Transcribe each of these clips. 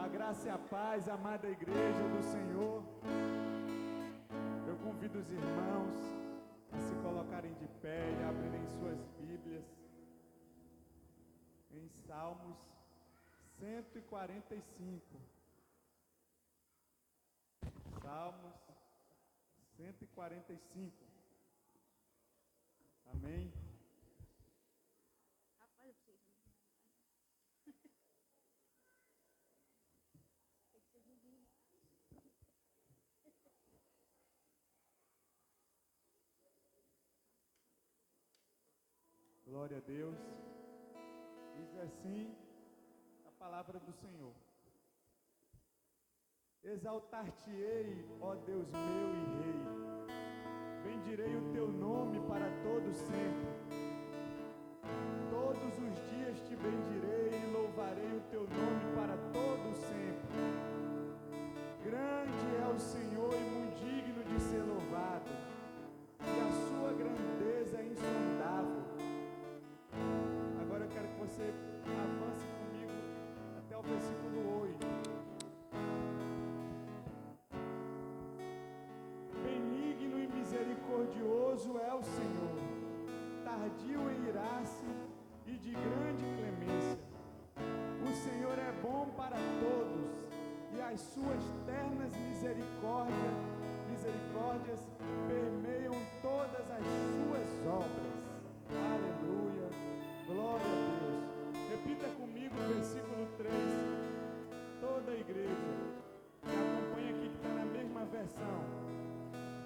A graça e a paz, amada igreja do Senhor. Eu convido os irmãos a se colocarem de pé e abrirem suas Bíblias em Salmos 145. Salmos 145. Amém. Glória a Deus. Diz assim a palavra do Senhor: exaltar-te-ei, ó Deus meu e Rei, bendirei o teu nome para todo sempre. Todos os dias te bendirei e louvarei o teu nome para todo sempre. Grande é o Senhor e muito digno de ser louvado, e a sua grandeza é insondável. Agora eu quero que você avance comigo até o versículo 8. Benigno e misericordioso é o Senhor, tardio em irar-se e de grande clemência. O Senhor é bom para todos, e as suas ternas misericórdias permeiam todas as suas obras. Aleluia, glória a Deus. Repita comigo o versículo 3, toda a igreja que acompanha aqui, que está na mesma versão.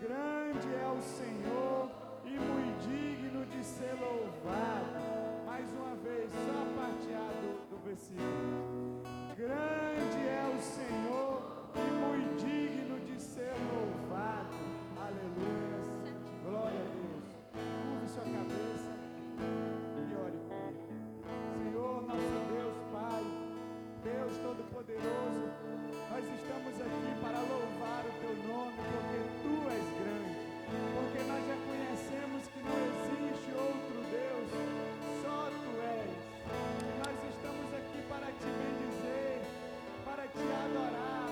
Grande é o Senhor e muito digno de ser louvado. Mais uma vez, só a parte A do versículo. Grande é o Senhor e muito digno de ser louvado. Aleluia. Glória a Deus. Curve sua cabeça e ore comigo. Senhor, nosso Deus, Pai, Deus Todo-Poderoso, nós estamos aqui para louvar o teu nome, porque tu és grande, porque nós já conhecemos que não existe outro Deus, só tu és. E nós estamos aqui para te bendizer, para te adorar,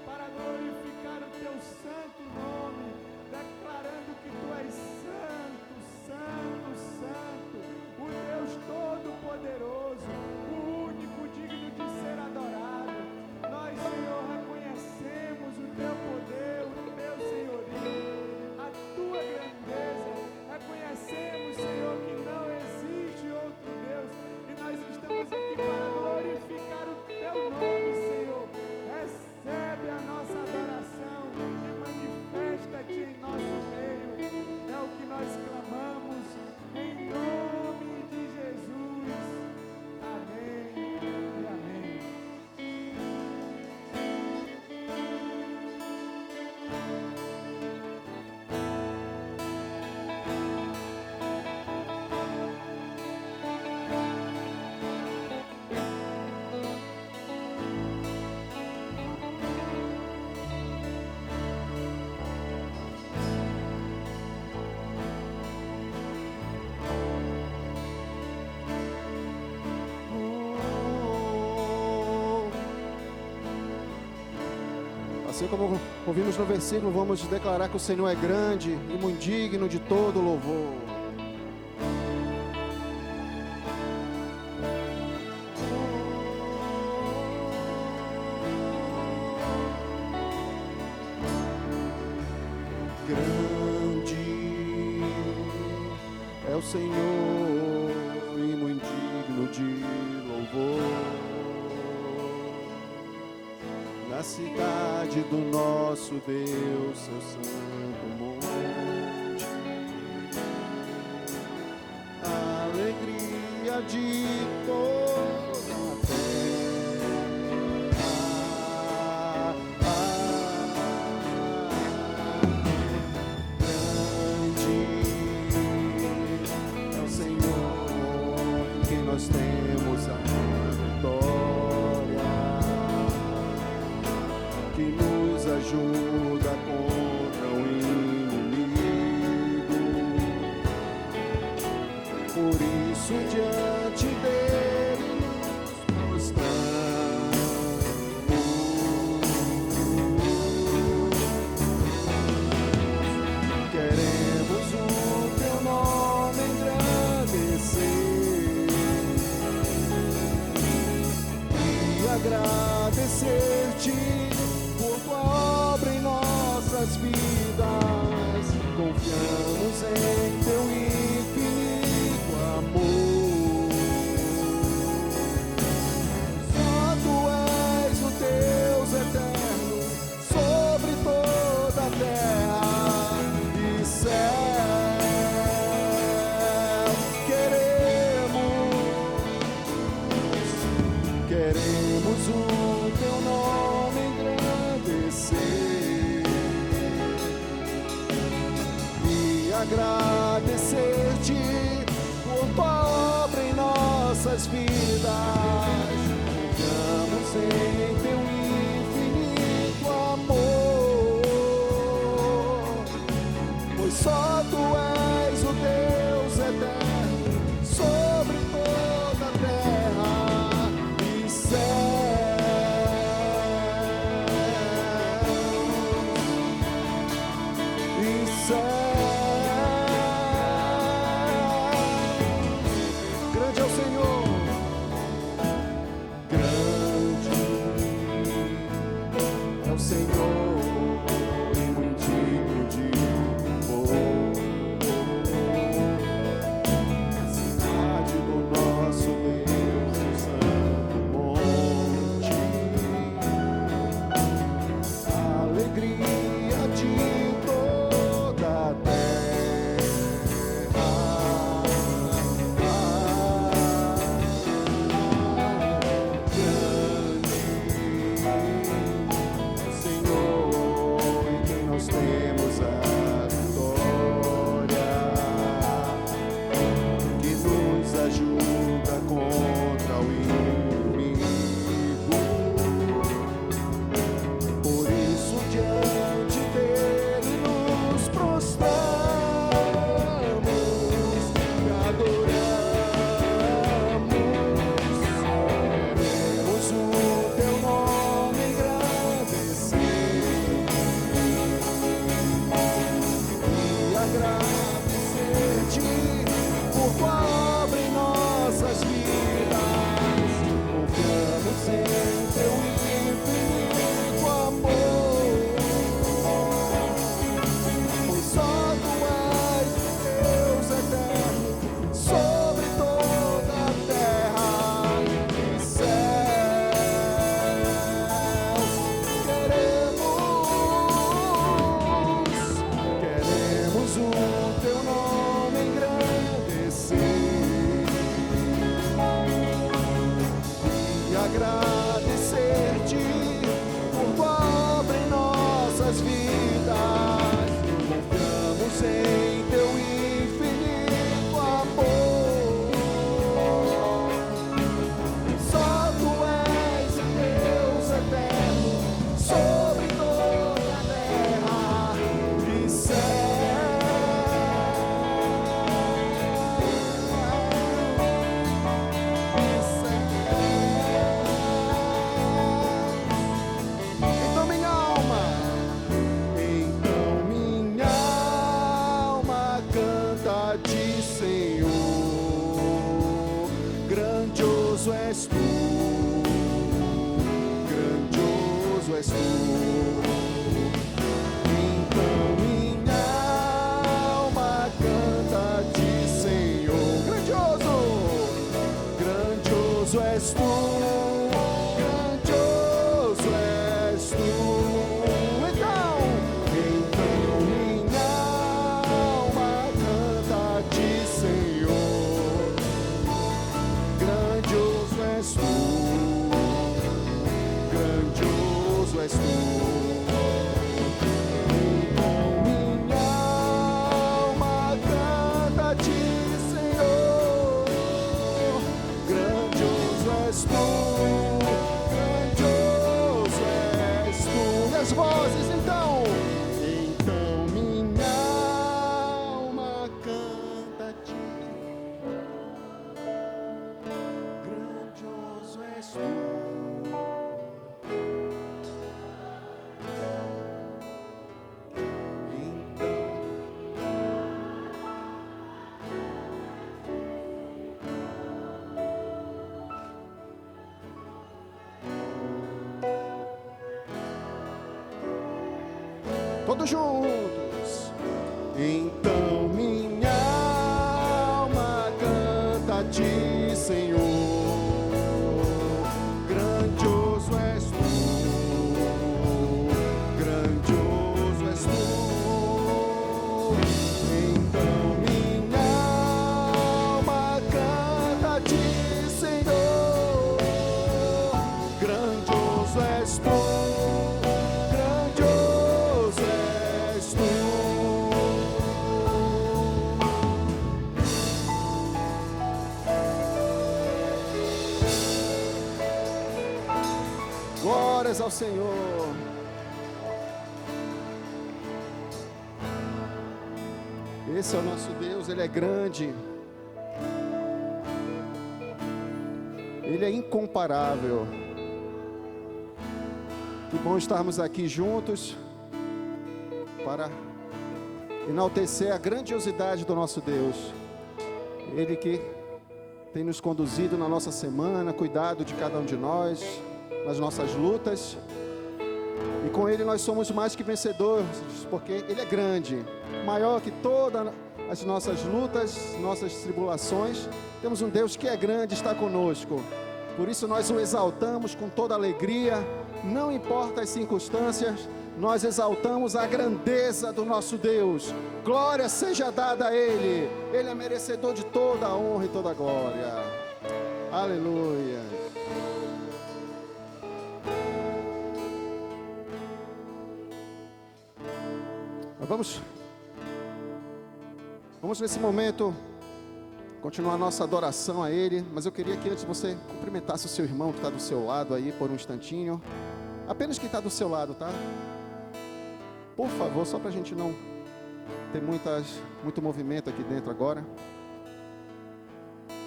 para glorificar o teu santo nome, declarando que tu és santo, santo, santo, o Deus Todo-Poderoso, o único digno de ser adorado. Nós, Senhor, reconhecemos o teu poder, o teu senhorio, a tua grandeza. Reconhecemos, Senhor, que não existe outro Deus, e nós estamos aqui para glorificar o teu nome, Senhor. Recebe a nossa adoração e manifesta-te em nosso meio. É o que nós clamamos em nome de Jesus. Amém e amém. Assim como ouvimos no versículo, vamos declarar que o Senhor é grande e muito digno de todo louvor. Grande é o Senhor e muito digno de louvor. Na cidade do nosso Deus, seu santo monte, a alegria de toda a grande é o Senhor em quem nós temos a vitória, que nos ajuda contra o inimigo. Por isso diante dele nos prostramos. agradecer-te por tua obra em nossas vidas. Confiamos em teu infinito amor. Só tu és o Deus eterno sobre toda a terra e céu. Queremos o teu nome engrandecer e agradecer-te por tua obra em nossas vidas. Confiamos em teu infinito amor, pois só tu és o Deus eterno sobre toda a terra e céu. Grande é o Senhor, grande é o Senhor e muito digno de louvor. A cidade do nosso Deus, o santo monte, a alegria de toda a terra. Temos a vitória que nos ajuda contra o inimigo. Por isso diante dele nos prostramos e adoramos. Queremos o teu nome engrandecer e agradecer-te por tua obra em nossas vidas. Confiamos em teu infinito amor, pois só tu és Deus eterno sobre toda a terra e céus. Queremos o teu nome engrandecer e agradecer-te por tua obra em nossas vidas. Confiamos em teu infinito amor, só tu és Deus eterno sobre toda a terra e céu. Então minha alma canta-te, Senhor. Grandioso és tu, grandioso és tu. Então minha alma canta-te, Senhor. Grandioso és tu, grandioso és tu. Então minha alma canta-te, Senhor. Grandioso és tu, grandioso és tu. Então minha alma canta-te, Senhor. Grandioso és tu, grandioso és tu. E as vozes então. Então minha alma canta-te. Grandioso és tu. todos juntos. Então minha alma canta a ti, Senhor. Grandioso és tu, grandioso és tu. Então minha alma canta a ti, Senhor. Grandioso és tu. Glórias ao Senhor. Esse é o nosso Deus, Ele é grande. Ele é incomparável. Que bom estarmos aqui juntos para enaltecer a grandiosidade do nosso Deus. Ele que tem nos conduzido na nossa semana, cuidado de cada um de nós, nas nossas lutas, e com Ele nós somos mais que vencedores, porque Ele é grande, maior que todas as nossas lutas, nossas tribulações. Temos um Deus que é grande, está conosco, por isso nós o exaltamos com toda alegria, não importa as circunstâncias, nós exaltamos a grandeza do nosso Deus. Glória seja dada a Ele, Ele é merecedor de toda a honra e toda a glória. Aleluia. Vamos nesse momento continuar a nossa adoração a Ele, mas eu queria que antes você cumprimentasse o seu irmão que está do seu lado aí por um instantinho, apenas quem está do seu lado, tá? Por favor, só para a gente não ter muito movimento aqui dentro agora.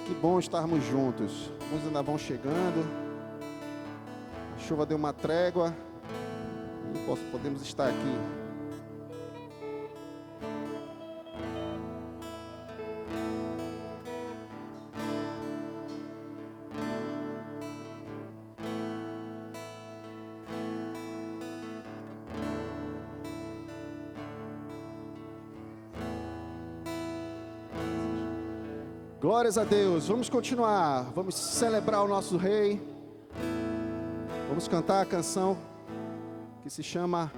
Que bom estarmos juntos, uns ainda vão chegando, a chuva deu uma trégua e podemos estar aqui. Glórias a Deus, vamos continuar, vamos celebrar o nosso Rei, vamos cantar a canção que se chama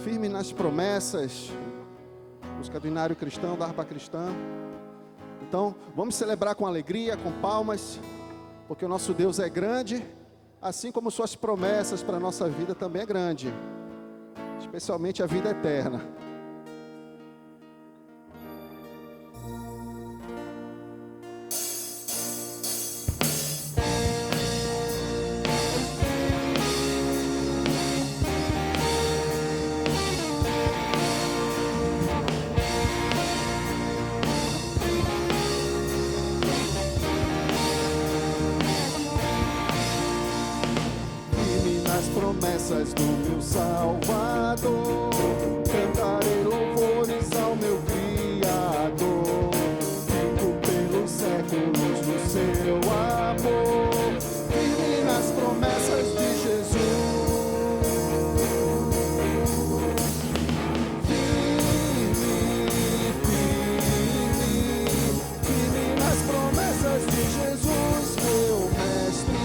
Firme nas Promessas, música do Inário Cristão, da harpa cristã. Então, vamos celebrar com alegria, com palmas, porque o nosso Deus é grande, assim como suas promessas para a nossa vida também é grande, especialmente a vida eterna. Promessas do meu Salvador, cantarei louvores ao meu Criador, fico pelos séculos no seu amor, firme nas promessas de Jesus, firme nas promessas de Jesus, meu mestre.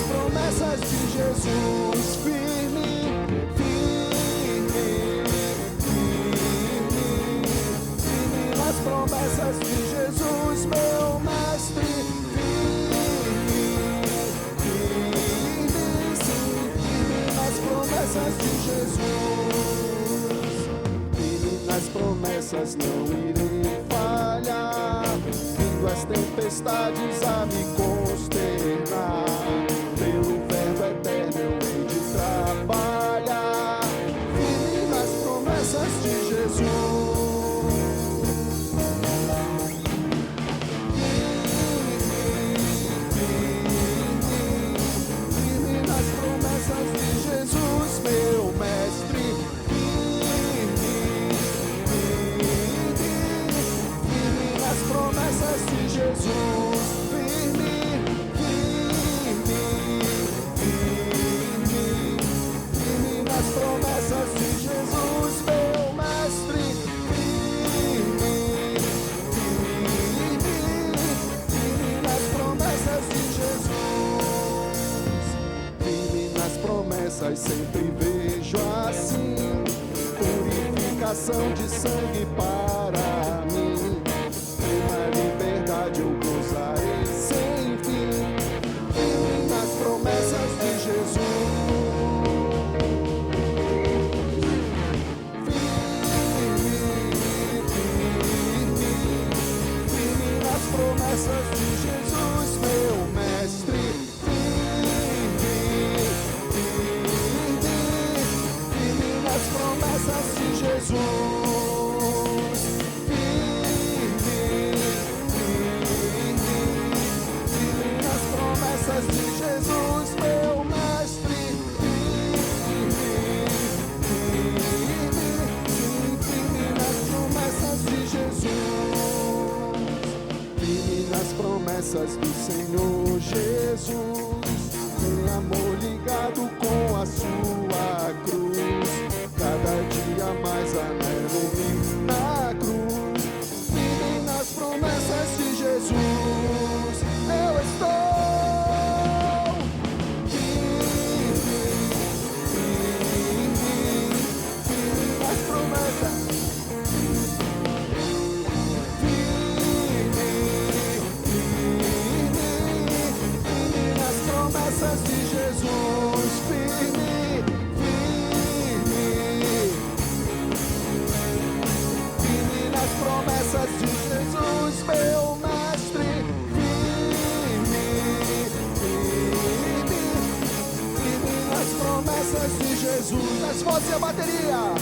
Promessas de Jesus, firme, firme, firme, firme nas promessas de Jesus, meu mestre, firme, firme, sim, firme nas promessas de Jesus, firme nas promessas, não irei falhar, vindo as tempestades a me consternar. Pelo verbo eterno eu hei de trabalhar, firme nas promessas de Jesus. Firme nas promessas de Jesus, meu mestre. Firme nas promessas de Jesus. Firme promessas sempre vejo assim. Purificação de sangue para mim. Uma liberdade eu gozarei sem fim. Firme nas promessas de Jesus. Firme nas promessas de Jesus, meu mestre. Firme nas promessas de Jesus. Firme nas promessas de Jesus, meu mestre. Firme nas promessas de Jesus. Firme nas promessas do Senhor Jesus. Em amor ligado com a sua cruz. Cada dia mais anelo-me na cruz. Firme nas promessas de Jesus. Eu estou firme nas promessas. Firme nas promessas de Jesus. Firme nas promessas de Jesus, meu mestre. Firme nas promessas de Jesus. As vozes e a bateria.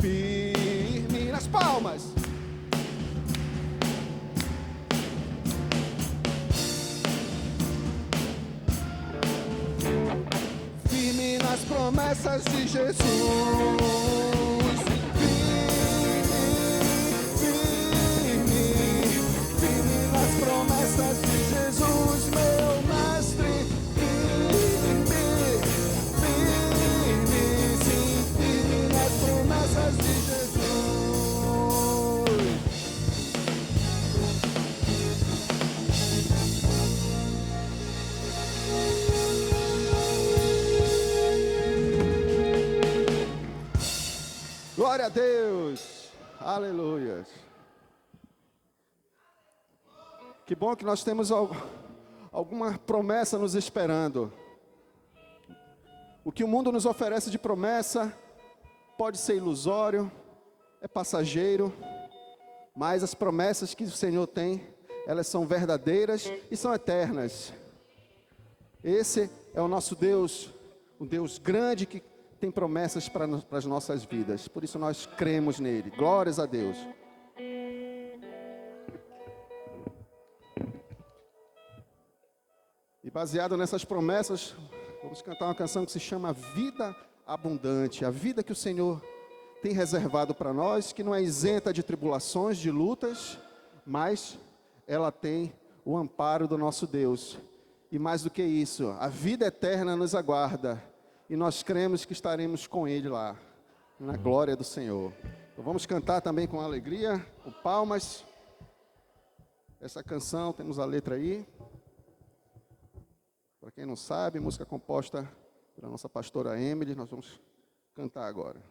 Firme nas palmas. Firme nas promessas de Jesus. Firme nas promessas de Jesus, meu mestre. Firme nas promessas de Jesus. Glória a Deus, aleluia. Que bom que nós temos alguma promessa nos esperando. O que o mundo nos oferece de promessa pode ser ilusório, é passageiro, mas as promessas que o Senhor tem, elas são verdadeiras e são eternas. Esse é o nosso Deus, um Deus grande que tem promessas para as nossas vidas. Por isso nós cremos nele. Glórias a Deus. E baseado nessas promessas, vamos cantar uma canção que se chama Vida Abundante. A vida que o Senhor tem reservado para nós, que não é isenta de tribulações, de lutas, mas ela tem o amparo do nosso Deus. E mais do que isso, a vida eterna nos aguarda. E nós cremos que estaremos com Ele lá, na glória do Senhor. Então vamos cantar também com alegria, com palmas. Essa canção, temos a letra aí. Para quem não sabe, música composta pela nossa pastora Emily. Nós vamos cantar agora.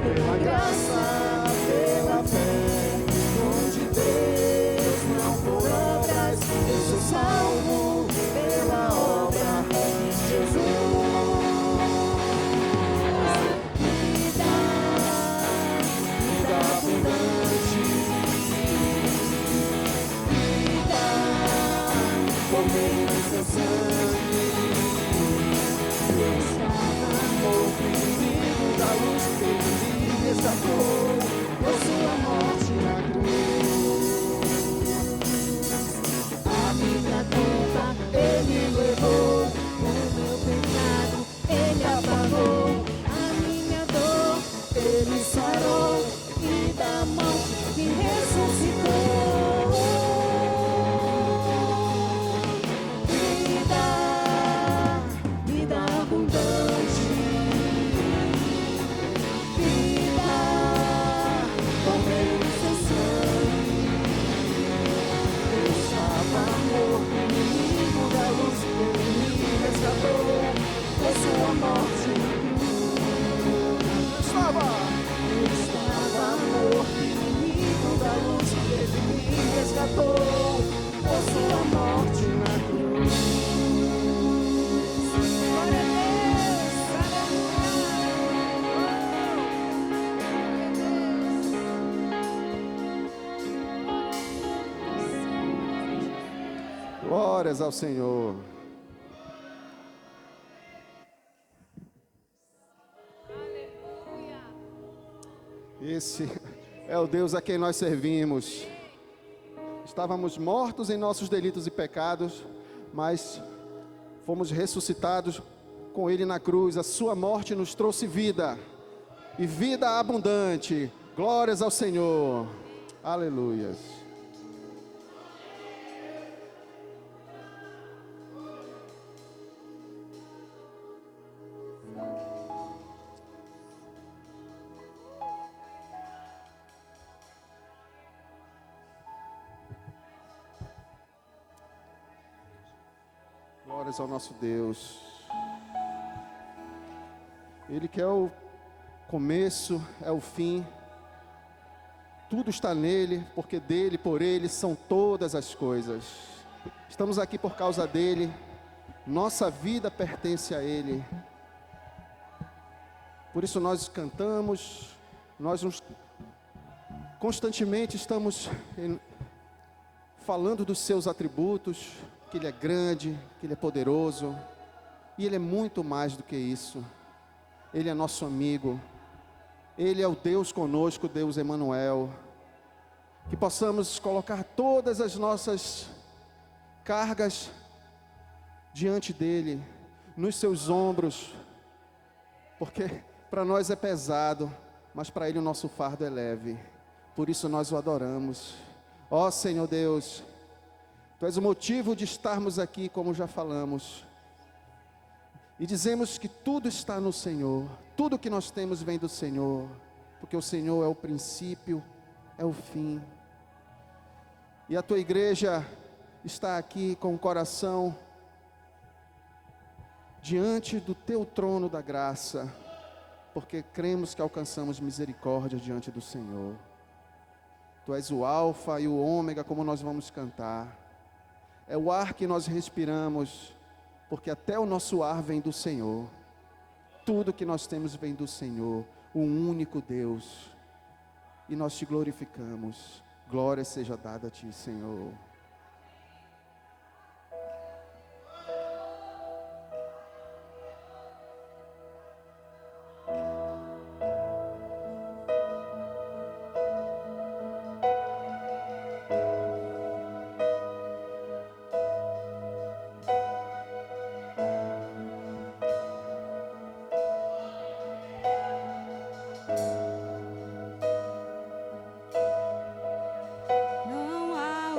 Pela graça, pela fé, dom de Deus, não por obras, eu sou salvo pela obra de Jesus. Vida abundante, vida por meio do seu sangue. Eu estava morto, inimigo da luz, ele me resgatou por sua morte na cruz. A minha culpa ele levou, o meu pecado ele apagou, a minha dor ele sarou e da morte me ressuscitou. Vida abundante, vida por meio do seu sangue. Eu estava morto, inimigo da luz, ele me resgatou por sua morte na cruz. Eu estava morto, inimigo da luz, ele me resgatou por sua morte na cruz. Glória a Deus, Glórias ao Senhor. Esse é o Deus a quem nós servimos. Estávamos mortos em nossos delitos e pecados, mas fomos ressuscitados com Ele na cruz. A sua morte nos trouxe vida, e vida abundante. Glórias ao Senhor. Aleluias. Glórias ao nosso Deus. Ele que é o começo, é o fim. Tudo está nele, porque dele, por ele, são todas as coisas. Estamos aqui por causa dele. Nossa vida pertence a ele. Por isso nós cantamos, constantemente estamos falando dos seus atributos, que Ele é grande, que Ele é poderoso, e Ele é muito mais do que isso. Ele é nosso amigo, Ele é o Deus conosco, Deus Emanuel. Que possamos colocar todas as nossas cargas diante dEle, nos seus ombros, porque para nós é pesado, mas para Ele o nosso fardo é leve. Por isso nós o adoramos. Ó Senhor Deus, Tu és o motivo de estarmos aqui, como já falamos. E dizemos que tudo está no Senhor. Tudo que nós temos vem do Senhor. Porque o Senhor é o princípio, é o fim. E a Tua igreja está aqui com o coração diante do Teu trono da graça. Porque cremos que alcançamos misericórdia diante do Senhor. Tu és o alfa e o ômega, como nós vamos cantar. É o ar que nós respiramos, porque até o nosso ar vem do Senhor. Tudo que nós temos vem do Senhor, o único Deus. E nós te glorificamos. Glória seja dada a Ti, Senhor. não há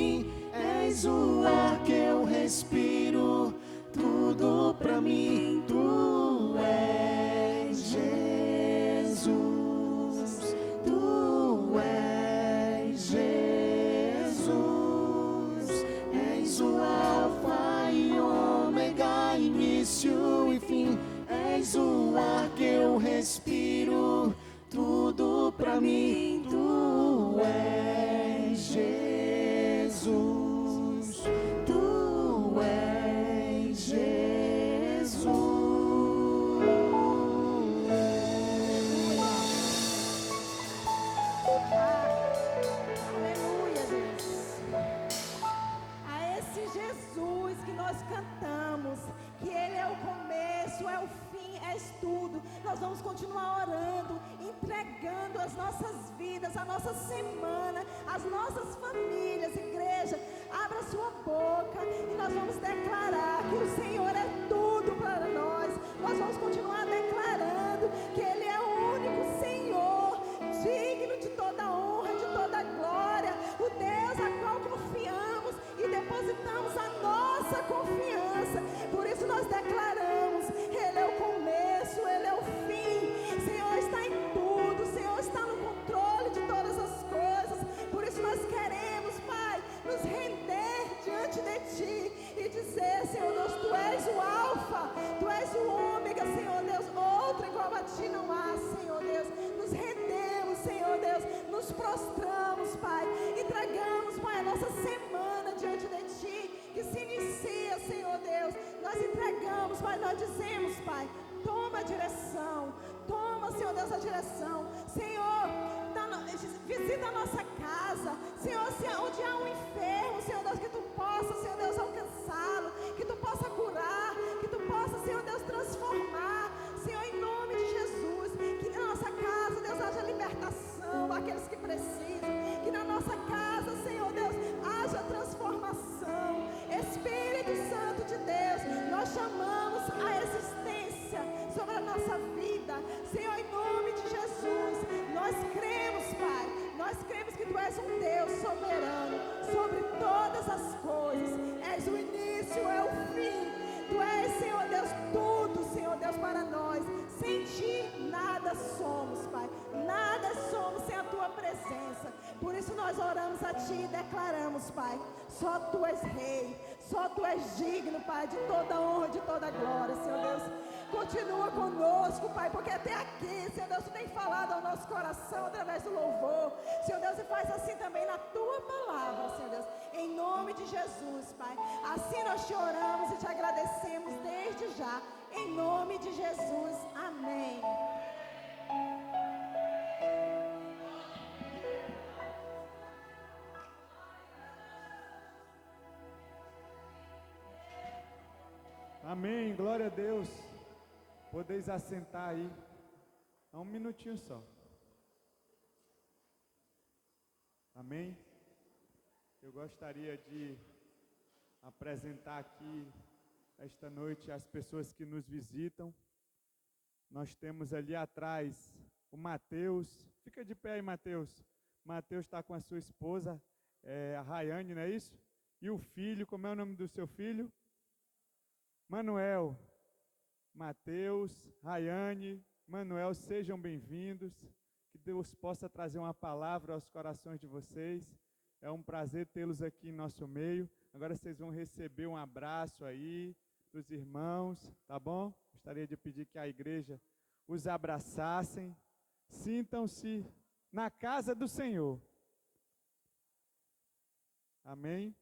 fim. És o ar que eu respiro, tudo pra mim. Tu és Jesus, tu és Jesus. És o alfa e ômega, início e fim. És o ar que eu respiro, tudo pra mim. Tu és Jesus, tu és Jesus. Aleluia, Deus. A esse Jesus que nós cantamos, que Ele é o começo, é o fim, és tudo. Nós vamos continuar orando, entregando as nossas vidas, a nossa semana, as nossas famílias. Igreja, abra sua boca e nós vamos declarar que o Senhor é tudo para nós. Nós vamos continuar declarando que Ele é o único Senhor, digno de toda honra, de toda glória, o Deus a qual confiamos e depositamos a nossa confiança. Por isso nós declaramos: Ele é o começo, Ele é o fim. O Senhor está em tudo, o Senhor está no controle de todas as coisas. Por isso nós queremos, Pai, nos render diante de Ti e dizer: Senhor Deus, Tu és o alfa, Tu és o ômega, Senhor Deus, outro igual a Ti não há, Senhor Deus. Nos rendemos, Senhor Deus, nos prostramos, Pai, entregamos, Pai, a nossa semana diante de Ti, que se inicia, Senhor Deus. Nós entregamos, Pai, nós dizemos, Pai, toma a direção, toma, Senhor Deus, a direção. Senhor, visita a nossa casa, Senhor, onde há um enfermo, Senhor Deus, que Tu possa, Senhor Deus, alcançá-lo, que Tu possa curar, que Tu possa, Senhor Deus, transformar, Senhor, em nome de Jesus. Que na nossa casa, Deus, haja libertação àqueles que precisam, que na nossa casa, Senhor Deus, haja transformação. Espírito Santo de Deus, nós chamamos a existência sobre a nossa vida, Senhor, em nome de Jesus. Nós cremos, Pai, nós cremos que Tu és um Deus soberano sobre todas as coisas. És o início, é o fim. Tu és, Senhor Deus, tudo, Senhor Deus, para nós. Sem Ti nada somos, Pai, nada somos sem a Tua presença. Por isso nós oramos a Ti e declaramos, Pai, só Tu és Rei, só Tu és digno, Pai, de toda honra, de toda glória, Senhor Deus. Continua conosco, Pai, porque até aqui, Senhor Deus, Tu tem falado ao nosso coração através do louvor, Senhor Deus, e faz assim também na Tua palavra, Senhor Deus, em nome de Jesus, Pai. Assim nós Te oramos e Te agradecemos desde já, em nome de Jesus, amém. Amém, glória a Deus. Podeis assentar aí. Há um minutinho só. Amém. Eu gostaria de apresentar aqui esta noite as pessoas que nos visitam. Nós temos ali atrás o Mateus. Fica de pé aí, Mateus. Mateus está com a sua esposa, a Rayane, não é isso? E o filho, como é o nome do seu filho? Manuel. Mateus, Rayane, Manuel, sejam bem-vindos. Que Deus possa trazer uma palavra aos corações de vocês. É um prazer tê-los aqui em nosso meio. Agora vocês vão receber um abraço aí dos irmãos, tá bom? Gostaria de pedir que a igreja os abraçassem. Sintam-se na casa do Senhor. Amém?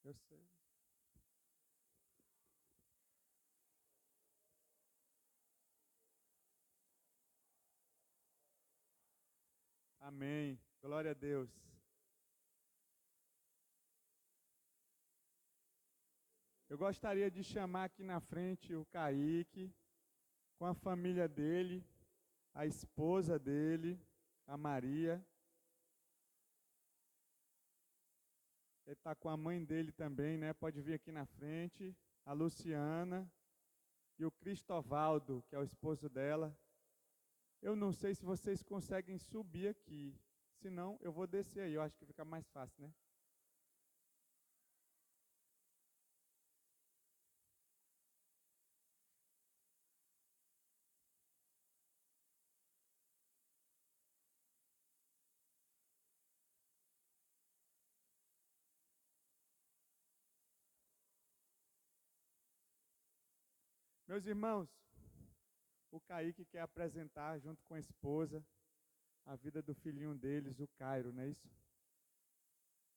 Eu sei. Amém. Glória a Deus. Eu gostaria de chamar aqui na frente o Kaique, com a família dele, a esposa dele, a Maria. Ele está com a mãe dele também, né? Pode vir aqui na frente. A Luciana e o Cristovaldo, que é o esposo dela. Eu não sei se vocês conseguem subir aqui. Se não, eu vou descer aí. Eu acho que fica mais fácil, né? Meus irmãos, o Kaique quer apresentar, junto com a esposa, a vida do filhinho deles, o Cairo, não é isso?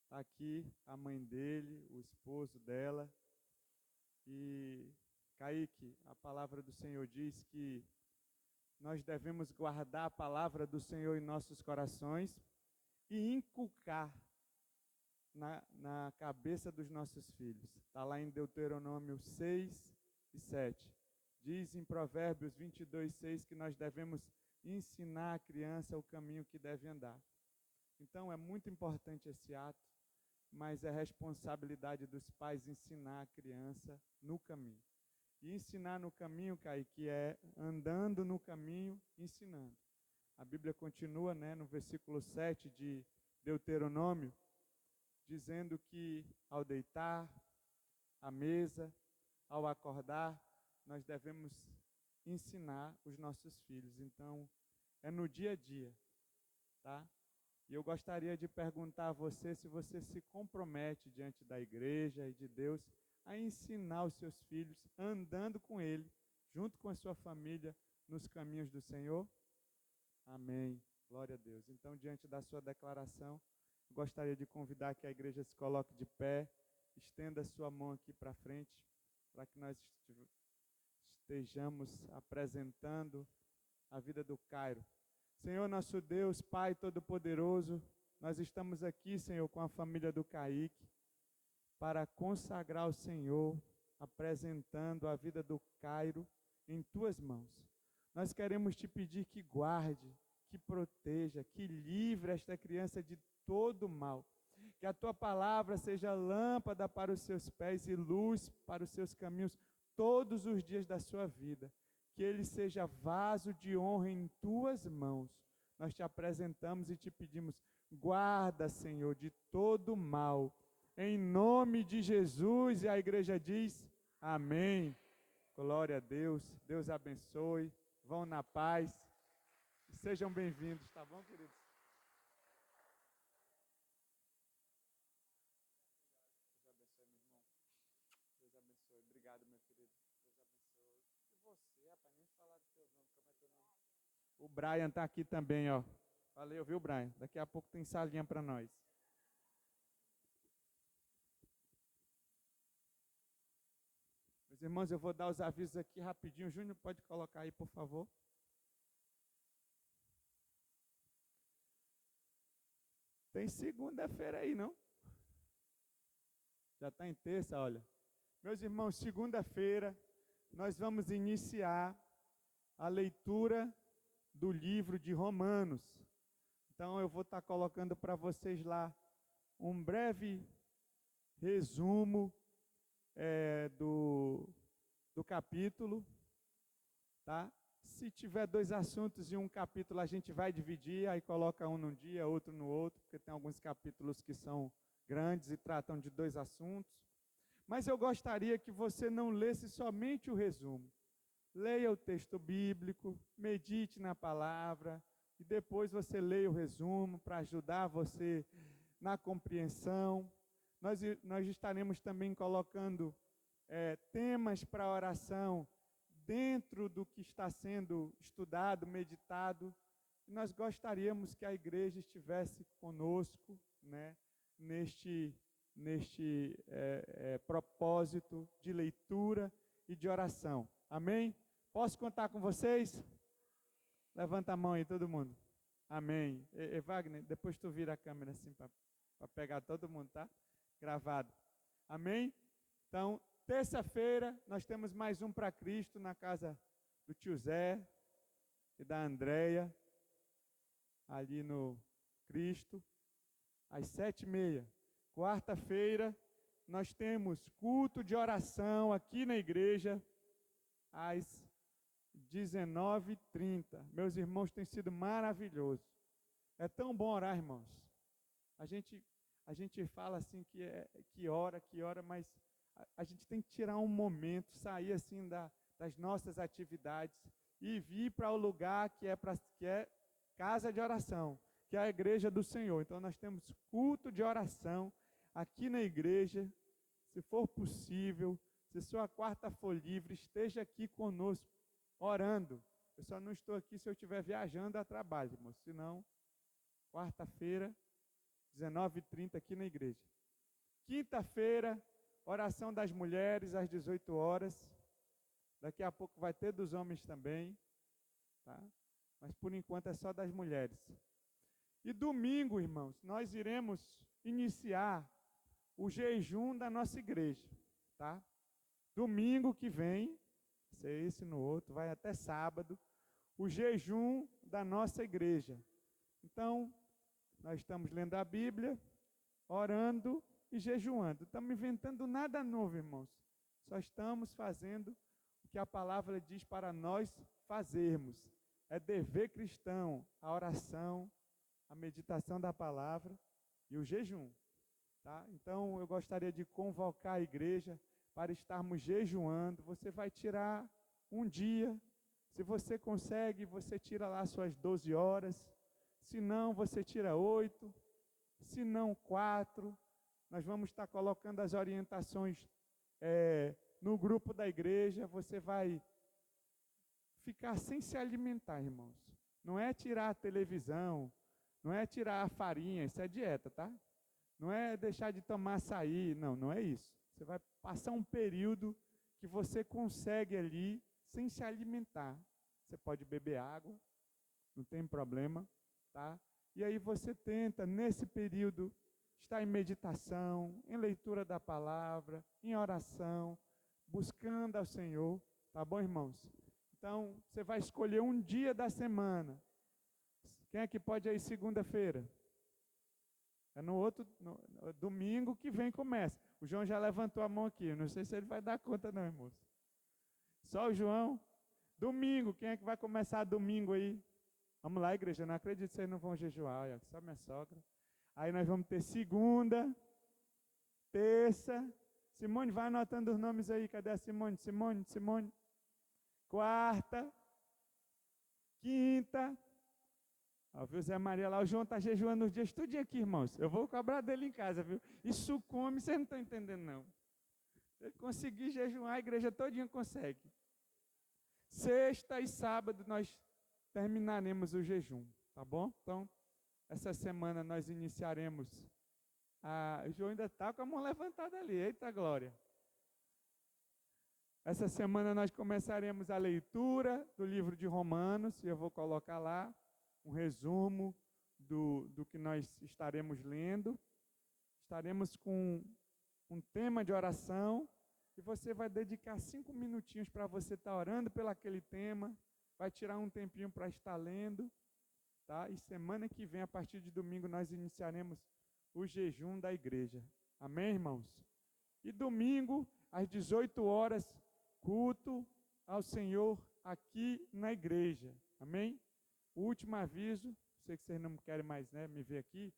Está aqui a mãe dele, o esposo dela. E, Kaique, a palavra do Senhor diz que nós devemos guardar a palavra do Senhor em nossos corações e inculcar na cabeça dos nossos filhos. Está lá em Deuteronômio 6 e 7. Diz em Provérbios 22, 6 que nós devemos ensinar a criança o caminho que deve andar. Então é muito importante esse ato, mas é responsabilidade dos pais ensinar a criança no caminho. E ensinar no caminho, Kaique, é andando no caminho, ensinando. A Bíblia continua, né, no versículo 7 de Deuteronômio, dizendo que ao deitar, à mesa, ao acordar, nós devemos ensinar os nossos filhos. Então, é no dia a dia, tá? E eu gostaria de perguntar a você se você se compromete diante da igreja e de Deus a ensinar os seus filhos, andando com Ele, junto com a sua família, nos caminhos do Senhor. Amém. Glória a Deus. Então, diante da sua declaração, eu gostaria de convidar que a igreja se coloque de pé, estenda a sua mão aqui para frente, para que nós estejamos apresentando a vida do Cairo. Senhor, nosso Deus, Pai Todo-Poderoso, nós estamos aqui, Senhor, com a família do Kaique, para consagrar ao Senhor, apresentando a vida do Cairo em Tuas mãos. Nós queremos Te pedir que guarde, que proteja, que livre esta criança de todo mal. Que a Tua palavra seja lâmpada para os seus pés e luz para os seus caminhos todos os dias da sua vida. Que ele seja vaso de honra em Tuas mãos. Nós Te apresentamos e Te pedimos, guarda, Senhor, de todo mal. Em nome de Jesus, e a igreja diz, amém. Glória a Deus, Deus abençoe, vão na paz, e sejam bem-vindos, tá bom, queridos? Deus abençoe, meu irmão. Deus abençoe, obrigado, meu querido. Deus abençoe. E você, rapaz, nem falar do teu nome, como é teu nome? O Brian tá aqui também, ó. Valeu, viu, Brian? Daqui a pouco tem salinha para nós. Meus irmãos, eu vou dar os avisos aqui rapidinho. Júnior, pode colocar aí, por favor. Tem segunda-feira aí, não? Já está em terça, olha. Meus irmãos, segunda-feira, nós vamos iniciar a leitura do livro de Romanos. Então, eu vou estar colocando para vocês lá um breve resumo do capítulo, tá? Se tiver 2 assuntos em um capítulo, a gente vai dividir, aí coloca um num dia, outro no outro, porque tem alguns capítulos que são grandes e tratam de 2 assuntos. Mas eu gostaria que você não lesse somente o resumo. Leia o texto bíblico, medite na palavra, e depois você leia o resumo para ajudar você na compreensão. Nós estaremos também colocando temas para oração dentro do que está sendo estudado, meditado. E nós gostaríamos que a igreja estivesse conosco, né, neste propósito de leitura e de oração. Amém? Posso contar com vocês? Levanta a mão aí, todo mundo. Amém. Wagner, depois tu vira a câmera assim para pegar todo mundo, tá? Gravado. Amém? Então, terça-feira, nós temos mais um para Cristo na casa do tio Zé e da Andréia, ali no Cristo, às 7h30, Quarta-feira, nós temos culto de oração aqui na igreja, às 19h30. Meus irmãos, tem sido maravilhoso. É tão bom orar, irmãos. A gente fala assim que ora, mas a gente tem que tirar um momento, sair assim das nossas atividades e vir para o lugar que é casa de oração, que é a igreja do Senhor. Então nós temos culto de oração aqui na igreja. Se for possível, se sua quarta for livre, esteja aqui conosco, orando. Eu só não estou aqui se eu estiver viajando a trabalho, irmão. Senão, quarta-feira, 19h30 aqui na igreja. Quinta-feira, oração das mulheres às 18 horas. Daqui a pouco vai ter dos homens também, tá? Mas por enquanto é só das mulheres. E domingo, irmãos, nós iremos iniciar o jejum da nossa igreja, tá? Domingo que vem, se é esse no outro, vai até sábado, o jejum da nossa igreja. Então, nós estamos lendo a Bíblia, orando e jejuando. Estamos inventando nada novo, irmãos. Só estamos fazendo o que a palavra diz para nós fazermos. É dever cristão, a oração, a meditação da palavra e o jejum. Tá? Então, eu gostaria de convocar a igreja para estarmos jejuando. Você vai tirar um dia. Se você consegue, você tira lá suas 12 horas. Se não, você tira 8. Se não, 4. Nós vamos estar colocando as orientações no grupo da igreja. Você vai ficar sem se alimentar, irmãos. Não é tirar a televisão, não é tirar a farinha, isso é dieta, tá? Não é deixar de tomar açaí, não é isso. Você vai passar um período que você consegue ali sem se alimentar. Você pode beber água, não tem problema, tá? E aí você tenta, nesse período, estar em meditação, em leitura da palavra, em oração, buscando ao Senhor, tá bom, irmãos? Então, você vai escolher um dia da semana. Quem é que pode ir segunda-feira? É no domingo que vem começa. O João já levantou a mão aqui. Não sei se ele vai dar conta não, irmãos. Só o João. Domingo, quem é que vai começar domingo aí? Vamos lá, igreja. Eu não acredito que vocês não vão jejuar. Olha, só minha sogra. Aí nós vamos ter segunda, terça. Simone, vai anotando os nomes aí. Cadê a Simone? Simone. Quarta, quinta. Ó, viu, Zé Maria lá, o João está jejuando os dias tudinho aqui, irmãos. Eu vou cobrar dele em casa, viu? Isso come, vocês não estão entendendo, não. Se ele conseguir jejuar, a igreja todinha consegue. Sexta e sábado nós terminaremos o jejum, tá bom? Então, essa semana nós iniciaremos. O João ainda está com a mão levantada ali, eita glória. Essa semana nós começaremos a leitura do livro de Romanos, e eu vou colocar lá um resumo do que nós estaremos lendo. Estaremos com um tema de oração e você vai dedicar 5 minutinhos para você estar orando pelo aquele tema, vai tirar um tempinho para estar lendo, tá? E semana que vem, a partir de domingo, nós iniciaremos o jejum da igreja. Amém, irmãos? E domingo, às 18 horas, culto ao Senhor aqui na igreja. Amém? O último aviso, sei que vocês não querem mais, né, me ver aqui.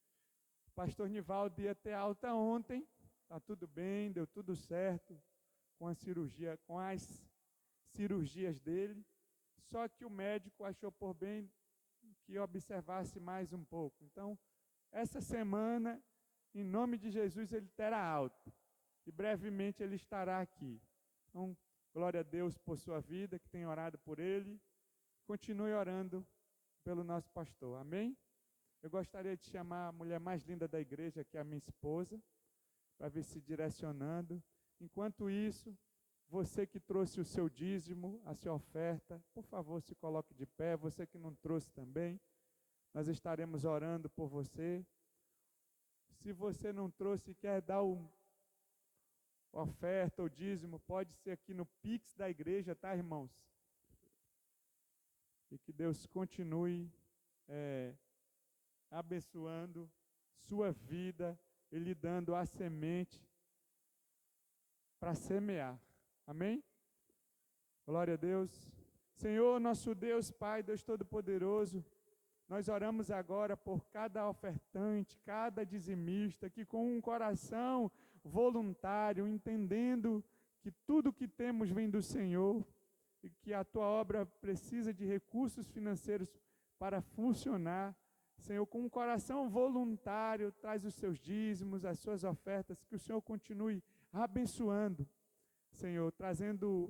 O pastor Nivaldo ia ter alta ontem, está tudo bem, deu tudo certo com a cirurgia, com as cirurgias dele. Só que o médico achou por bem que observasse mais um pouco. Então, essa semana, em nome de Jesus, ele terá alta. E brevemente ele estará aqui. Então, glória a Deus por sua vida, que tem orado por ele. Continue orando pelo nosso pastor, amém? Eu gostaria de chamar a mulher mais linda da igreja, que é a minha esposa, para ver se direcionando. Enquanto isso, você que trouxe o seu dízimo, a sua oferta, por favor, se coloque de pé. Você que não trouxe também, nós estaremos orando por você. Se você não trouxe e quer dar oferta ou dízimo, pode ser aqui no Pix da igreja, tá, irmãos? E que Deus continue abençoando sua vida e lhe dando a semente para semear. Amém? Glória a Deus. Senhor, nosso Deus, Pai, Deus Todo-Poderoso, nós oramos agora por cada ofertante, cada dizimista, que com um coração voluntário, entendendo que tudo que temos vem do Senhor e que a Tua obra precisa de recursos financeiros para funcionar. Senhor, com um coração voluntário, traz os seus dízimos, as suas ofertas, que o Senhor continue abençoando. Senhor,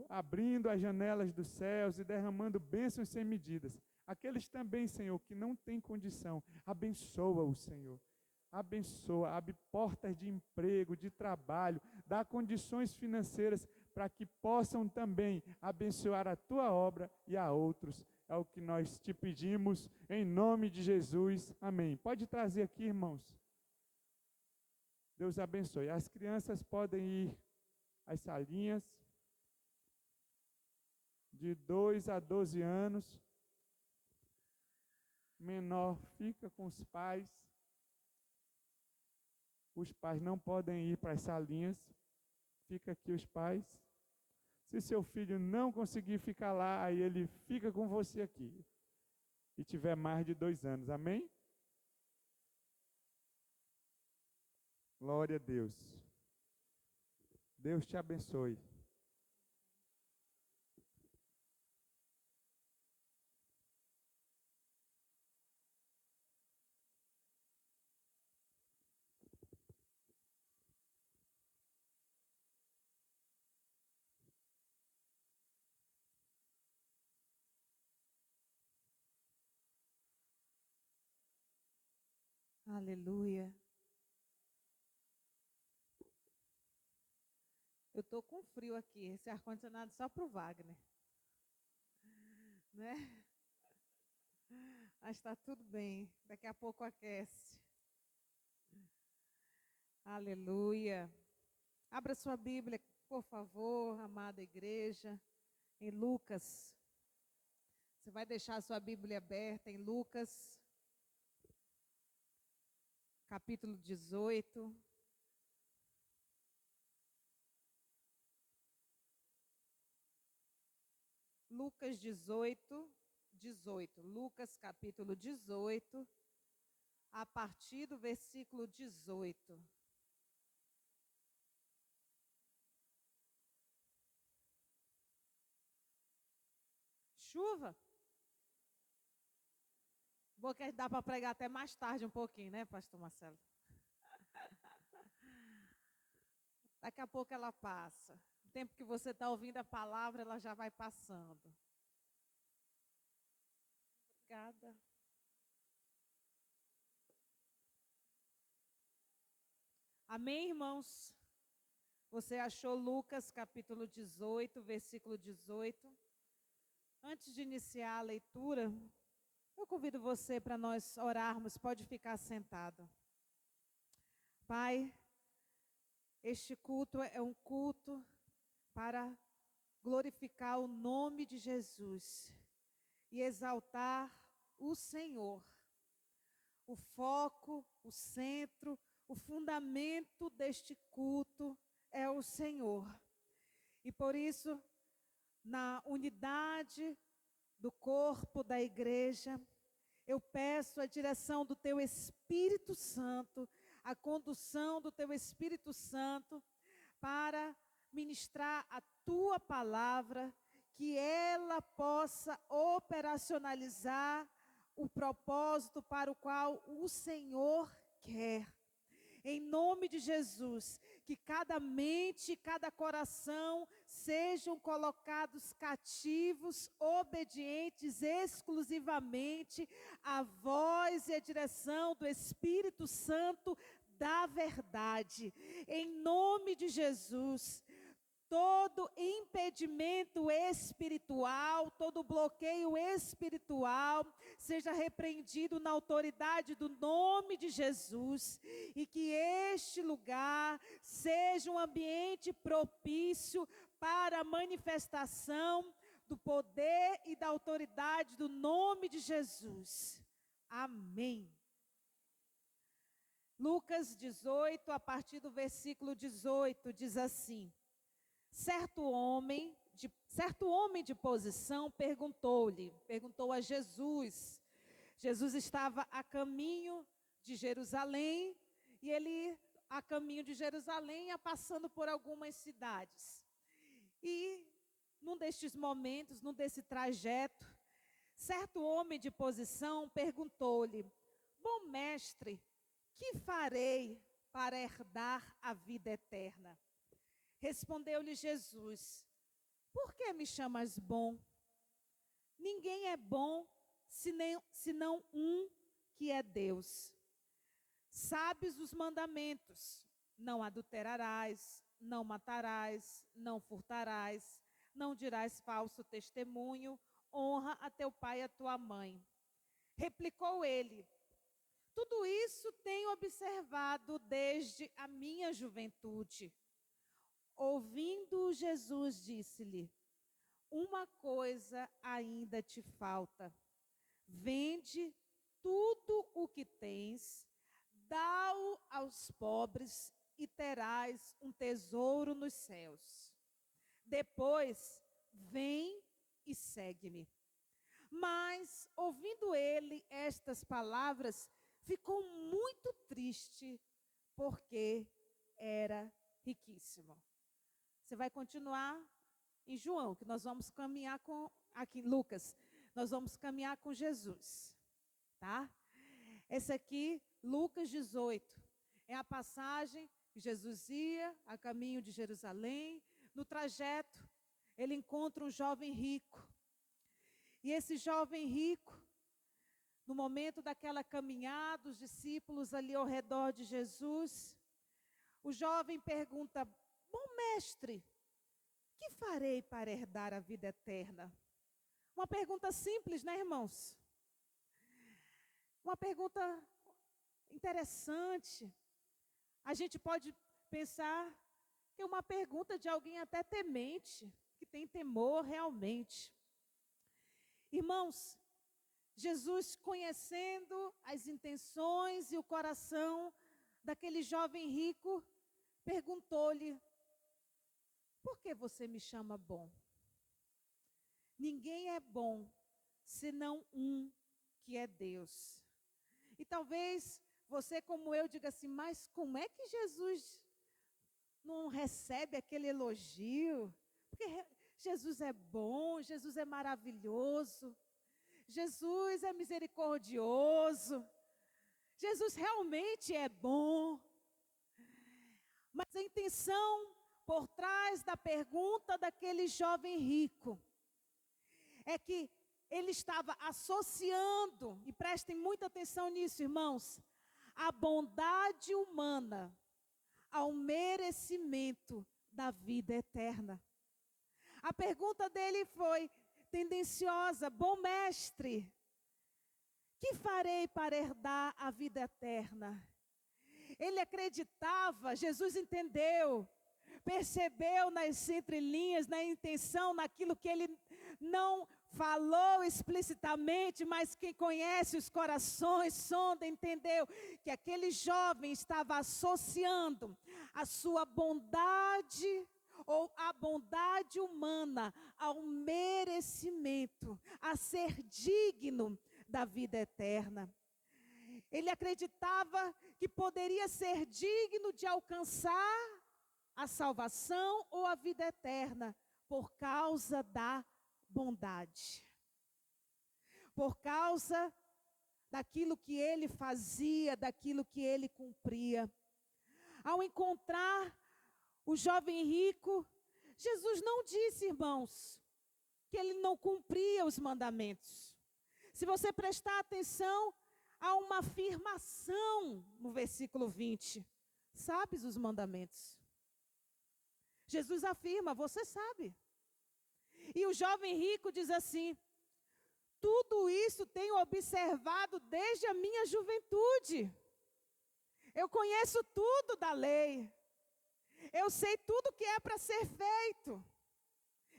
abrindo as janelas dos céus e derramando bênçãos sem medidas. Aqueles também, Senhor, que não têm condição, abençoa-o, Senhor. Abençoa, abre portas de emprego, de trabalho, dá condições financeiras para que possam também abençoar a Tua obra e a outros. É o que nós te pedimos, em nome de Jesus. Amém. Pode trazer aqui, irmãos. Deus abençoe. As crianças podem ir às salinhas de 2 a 12 anos. Menor fica com os pais. Os pais não podem ir para as salinhas. Fica aqui os pais. Se seu filho não conseguir ficar lá, aí ele fica com você aqui. E tiver mais de 2 anos. Amém? Glória a Deus. Deus te abençoe. Aleluia. Eu estou com frio aqui, esse ar-condicionado só para o Wagner. Né? Mas está tudo bem, daqui a pouco aquece. Aleluia. Abra sua Bíblia, por favor, amada igreja, em Lucas. Você vai deixar a sua Bíblia aberta em Lucas, capítulo 18. Lucas 18. Lucas capítulo 18, a partir do versículo 18. Chuva? Bom que dá para pregar até mais tarde um pouquinho, né, pastor Marcelo? Daqui a pouco ela passa. O tempo que você está ouvindo a palavra, ela já vai passando. Obrigada. Amém, irmãos? Você achou Lucas capítulo 18, versículo 18? Antes de iniciar a leitura, eu convido você para nós orarmos. Pode ficar sentado. Pai, este culto é um culto para glorificar o nome de Jesus e exaltar o Senhor. O foco, o centro, o fundamento deste culto é o Senhor. E por isso, na unidade do corpo da igreja, eu peço a direção do Teu Espírito Santo, a condução do Teu Espírito Santo para ministrar a Tua palavra, que ela possa operacionalizar o propósito para o qual o Senhor quer. Em nome de Jesus, que cada mente, cada coração sejam colocados cativos, obedientes exclusivamente à voz e à direção do Espírito Santo da verdade. Em nome de Jesus, todo impedimento espiritual, todo bloqueio espiritual, seja repreendido na autoridade do nome de Jesus, e que este lugar seja um ambiente propício para a manifestação do poder e da autoridade do nome de Jesus. Amém. Lucas 18, a partir do versículo 18, diz assim: certo homem de posição perguntou a Jesus. Jesus estava a caminho de Jerusalém, e ele, a caminho de Jerusalém, ia passando por algumas cidades. E num destes momentos, num desse trajeto, certo homem de posição perguntou-lhe: bom mestre, que farei para herdar a vida eterna? Respondeu-lhe Jesus: por que me chamas bom? Ninguém é bom senão um, que é Deus. Sabes os mandamentos: não adulterarás, não matarás, não furtarás, não dirás falso testemunho, honra a teu pai e a tua mãe. Replicou ele: tudo isso tenho observado desde a minha juventude. Ouvindo Jesus, disse-lhe: uma coisa ainda te falta. Vende tudo o que tens, dá-o aos pobres e terás um tesouro nos céus. Depois, vem e segue-me. Mas, ouvindo ele estas palavras, ficou muito triste, porque era riquíssimo. Você vai continuar em João, que nós vamos caminhar aqui em Lucas, nós vamos caminhar com Jesus, tá? Esse aqui, Lucas 18, é a passagem que Jesus ia a caminho de Jerusalém. No trajeto, ele encontra um jovem rico. E esse jovem rico, no momento daquela caminhada, os discípulos ali ao redor de Jesus, o jovem pergunta: bom mestre, que farei para herdar a vida eterna? Uma pergunta simples, né, irmãos? Uma pergunta interessante. A gente pode pensar que é uma pergunta de alguém até temente, que tem temor realmente. Irmãos, Jesus, conhecendo as intenções e o coração daquele jovem rico, perguntou-lhe: por que você me chama bom? Ninguém é bom senão um, que é Deus. E talvez você, como eu, diga assim: mas como é que Jesus não recebe aquele elogio? Porque Jesus é bom, Jesus é maravilhoso, Jesus é misericordioso, Jesus realmente é bom. Mas a intenção por trás da pergunta daquele jovem rico é que ele estava associando, e prestem muita atenção nisso, irmãos, a bondade humana ao merecimento da vida eterna. A pergunta dele foi tendenciosa: bom mestre, que farei para herdar a vida eterna? Ele acreditava, Jesus entendeu, percebeu nas entrelinhas, na intenção, naquilo que ele não falou explicitamente, mas quem conhece os corações, sonda, entendeu que aquele jovem estava associando a sua bondade, ou a bondade humana, ao merecimento, a ser digno da vida eterna. Ele acreditava que poderia ser digno de alcançar a salvação ou a vida eterna por causa da bondade, por causa daquilo que ele fazia, daquilo que ele cumpria. Ao encontrar o jovem rico, Jesus não disse, irmãos, que ele não cumpria os mandamentos. Se você prestar atenção, há uma afirmação no versículo 20: sabes os mandamentos? Jesus afirma: você sabe. E o jovem rico diz assim: tudo isso tenho observado desde a minha juventude. Eu conheço tudo da lei. Eu sei tudo que é para ser feito.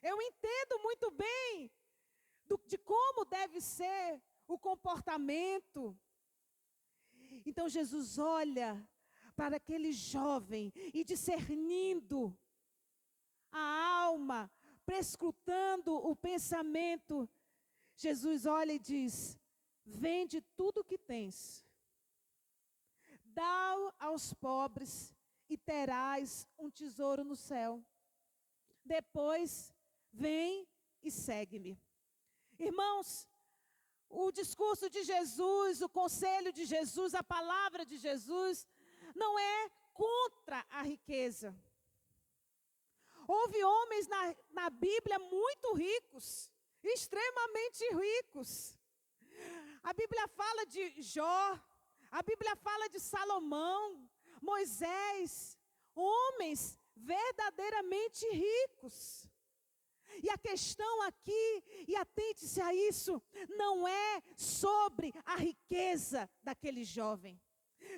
Eu entendo muito bem de como deve ser o comportamento. Então Jesus olha para aquele jovem e discernindo a alma, prescrutando o pensamento, Jesus olha e diz: vende tudo o que tens, dá-o aos pobres e terás um tesouro no céu. Depois, vem e segue-me. Irmãos, o discurso de Jesus, o conselho de Jesus, a palavra de Jesus, não é contra a riqueza. Houve homens na Bíblia muito ricos, extremamente ricos. A Bíblia fala de Jó, a Bíblia fala de Salomão, Moisés, homens verdadeiramente ricos. E a questão aqui, e atente-se a isso, não é sobre a riqueza daquele jovem.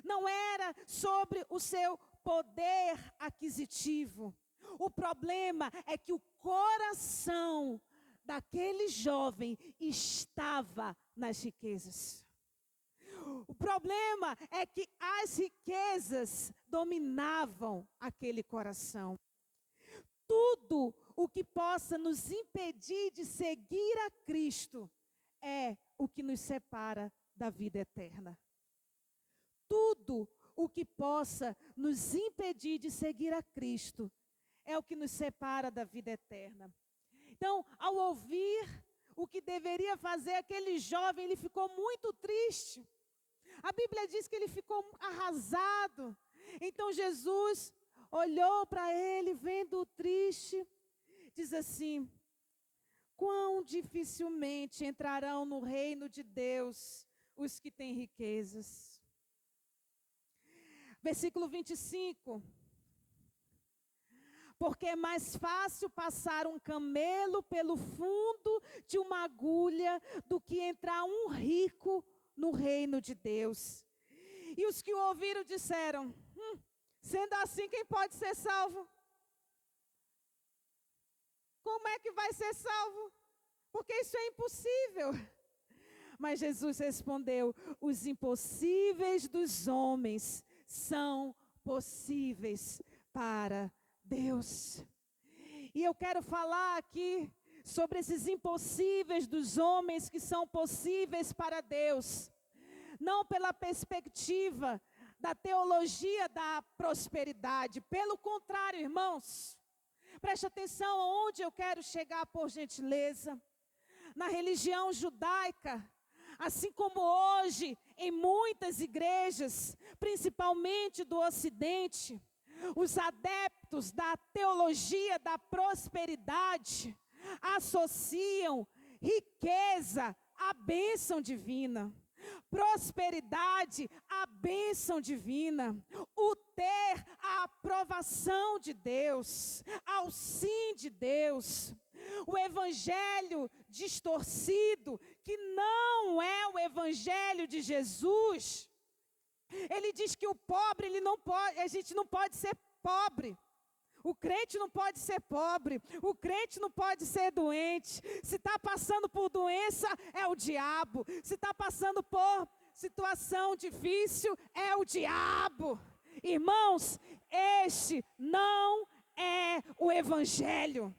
Não era sobre o seu poder aquisitivo. O problema é que o coração daquele jovem estava nas riquezas. O problema é que as riquezas dominavam aquele coração. Tudo o que possa nos impedir de seguir a Cristo é o que nos separa da vida eterna. Tudo o que possa nos impedir de seguir a Cristo é o que nos separa da vida eterna. Então, ao ouvir o que deveria fazer aquele jovem, ele ficou muito triste. A Bíblia diz que ele ficou arrasado. Então Jesus olhou para ele, vendo-o triste, diz assim: quão dificilmente entrarão no reino de Deus os que têm riquezas. Versículo 25. Porque é mais fácil passar um camelo pelo fundo de uma agulha do que entrar um rico no reino de Deus. E os que o ouviram disseram: sendo assim, quem pode ser salvo? Como é que vai ser salvo? Porque isso é impossível. Mas Jesus respondeu: os impossíveis dos homens são possíveis para Deus. E eu quero falar aqui sobre esses impossíveis dos homens que são possíveis para Deus. Não pela perspectiva da teologia da prosperidade. Pelo contrário, irmãos, preste atenção aonde eu quero chegar, por gentileza. Na religião judaica, assim como hoje em muitas igrejas, principalmente do Ocidente, os adeptos da teologia da prosperidade associam riqueza à bênção divina, prosperidade à bênção divina, o ter a aprovação de Deus, ao sim de Deus. O evangelho distorcido, que não é o evangelho de Jesus. Ele diz que o pobre, ele não pode, a gente não pode ser pobre. O crente não pode ser pobre, o crente não pode ser doente. Se está passando por doença, é o diabo. Se está passando por situação difícil, é o diabo. Irmãos, este não é o evangelho.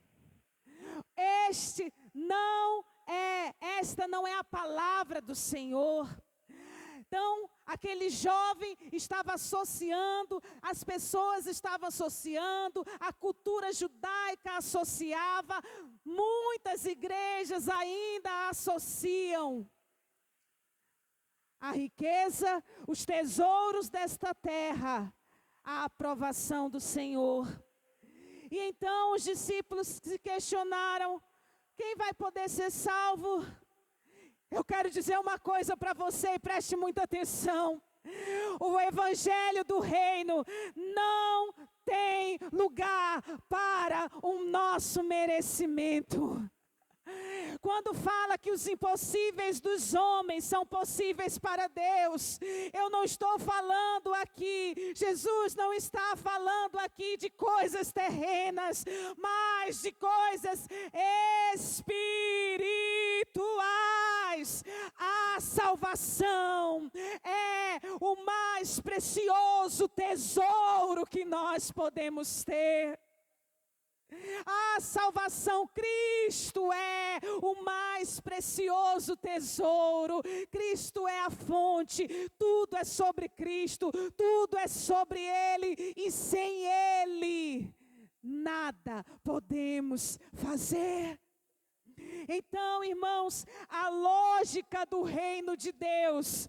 Esta não é a palavra do Senhor. Então, aquele jovem estava associando, as pessoas estavam associando, a cultura judaica associava, muitas igrejas ainda associam a riqueza, os tesouros desta terra, à aprovação do Senhor. E então os discípulos se questionaram: quem vai poder ser salvo? Eu quero dizer uma coisa para você e preste muita atenção. O evangelho do reino não tem lugar para o nosso merecimento. Quando fala que os impossíveis dos homens são possíveis para Deus, eu não estou falando aqui, Jesus não está falando aqui de coisas terrenas, mas de coisas espirituais. mais, a salvação é o mais precioso tesouro que nós podemos ter. A salvação, Cristo é o mais precioso tesouro. Cristo é a fonte. Tudo é sobre Cristo. Tudo é sobre Ele. E sem Ele, nada podemos fazer. Então, irmãos, a lógica do reino de Deus